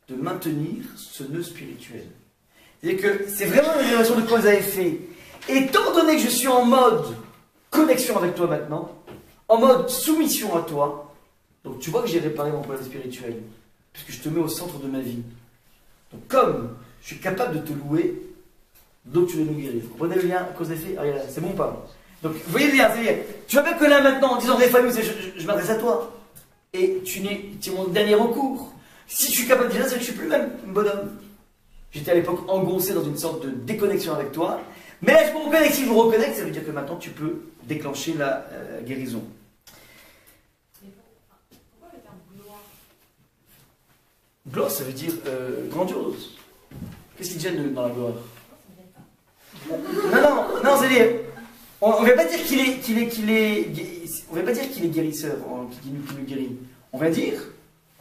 de maintenir ce nœud spirituel. C'est-à-dire que c'est vraiment une révélation de quoi vous avez fait. Étant donné que je suis en mode connexion avec toi maintenant, en mode soumission à toi, donc tu vois que j'ai réparé mon problème spirituel, puisque je te mets au centre de ma vie. Donc comme je suis capable de te louer, donc tu veux nous guérir. Vous comprenez le lien cause-effet? C'est bon ou pas? Donc vous voyez le lien, c'est-à-dire, tu vois bien que là maintenant, en disant Réfalou, je m'adresse à toi. Et tu es mon dernier recours. Si je suis capable de dire ça, c'est que je ne suis plus le même bonhomme. J'étais à l'époque engoncé dans une sorte de déconnexion avec toi. Mais là, je me reconnecte. Si je vous reconnecte, ça veut dire que maintenant, tu peux déclencher la guérison. Mais pourquoi le terme gloire? Gloire, ça veut dire grandiose. Qu'est-ce qui te gêne dans la gloire? Non, c'est-à-dire, on ne va pas dire on va pas dire qu'il est guérisseur, qui nous guérit. On va dire,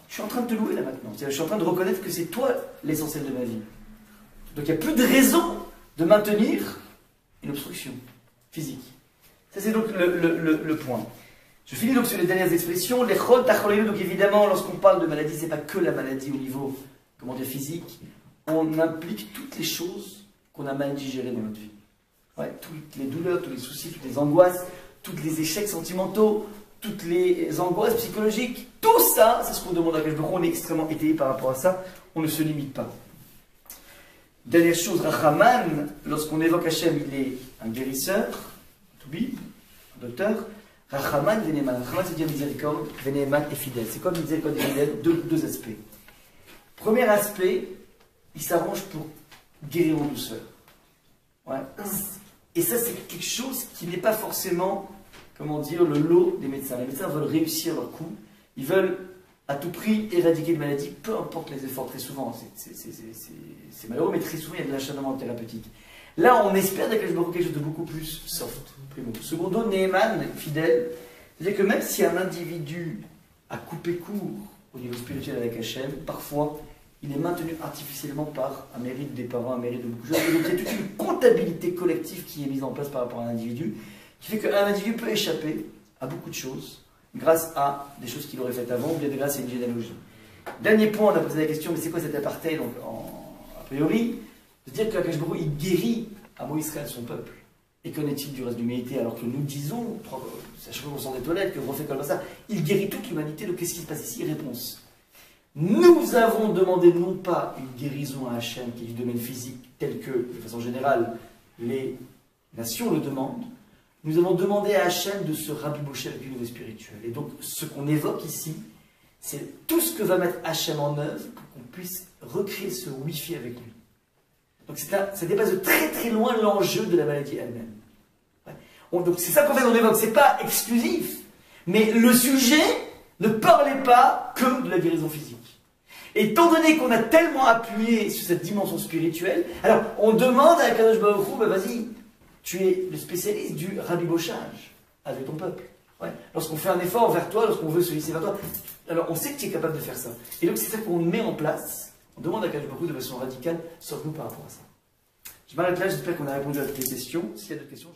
je suis en train de te louer là maintenant. Je suis en train de reconnaître que c'est toi l'essentiel de ma vie. Donc il n'y a plus de raison de maintenir une obstruction physique. Ça c'est donc le point. Je finis donc sur les dernières expressions. Les chol tacholelu, donc évidemment, lorsqu'on parle de maladie, c'est pas que la maladie au niveau, comment dire, physique. On implique toutes les choses qu'on a mal digérées dans notre vie. Ouais, toutes les douleurs, tous les soucis, toutes les angoisses, tous les échecs sentimentaux, toutes les angoisses psychologiques, tout ça, c'est ce qu'on demande à Akash Baruch Hu. On est extrêmement étayé par rapport à ça, on ne se limite pas. Dernière chose, Rachaman, lorsqu'on évoque Hachem, il est un guérisseur, Toubib, un docteur. Rachaman, Veneman. Rachaman, c'est dire miséricorde, Veneman et fidèle. C'est comme miséricorde et fidèle, deux aspects. Premier aspect, il s'arrange pour guérir en douceur. Ouais. Et ça, c'est quelque chose qui n'est pas forcément, comment dire, le lot des médecins. Les médecins veulent réussir leur coup. Ils veulent à tout prix éradiquer une maladie, peu importe les efforts, très souvent. C'est malheureux, mais très souvent, il y a de l'acharnement thérapeutique. Là, on espère d'Akash Baruch Hu quelque chose de beaucoup plus soft. Primo. Secondo, Neeman, fidèle. C'est-à-dire que même si un individu a coupé court au niveau spirituel avec Hachem, parfois, il est maintenu artificiellement par un mérite des parents, un mérite de beaucoup de choses. Et donc, il y a toute une comptabilité collective qui est mise en place par rapport à un individu, qui fait qu'un individu peut échapper à beaucoup de choses grâce à des choses qu'il aurait faites avant, ou bien grâce à une généalogie. Dernier point, on a posé la question, mais c'est quoi cet apartheid, donc, a priori, de dire que Akash Baruch Hu, il guérit à Mo Israël, son peuple. Et qu'en est-il du reste de l'humanité? Alors que nous disons, à chaque fois qu'on sort des toilettes, que refait comme ça, il guérit toute l'humanité. Donc qu'est-ce qui se passe ici? Réponse. Nous avons demandé non pas une guérison à Hachem, qui est du domaine physique, tel que, de façon générale, les nations le demandent. Nous avons demandé à Hachem de se rabibocher avec une niveau spirituel. Et donc, ce qu'on évoque ici, c'est tout ce que va mettre Hachem en œuvre pour qu'on puisse recréer ce Wi-Fi avec lui. Donc, ça dépasse de très très loin l'enjeu de la maladie elle-même. Ouais. Donc, c'est ça qu'en fait on évoque. C'est pas exclusif. Mais le sujet ne parlait pas que de la guérison physique. Et étant donné qu'on a tellement appuyé sur cette dimension spirituelle, alors on demande à Akadosh Baruch Hu, vas-y, tu es le spécialiste du rabibochage avec ton peuple. Ouais. Lorsqu'on fait un effort vers toi, lorsqu'on veut se lisser vers toi, alors on sait que tu es capable de faire ça. Et donc c'est ça qu'on met en place. On demande à Akadosh Baruch Hu de façon radicale, sauve-nous par rapport à ça. Je m'arrête là, j'espère qu'on a répondu à toutes les questions. S'il y a d'autres questions,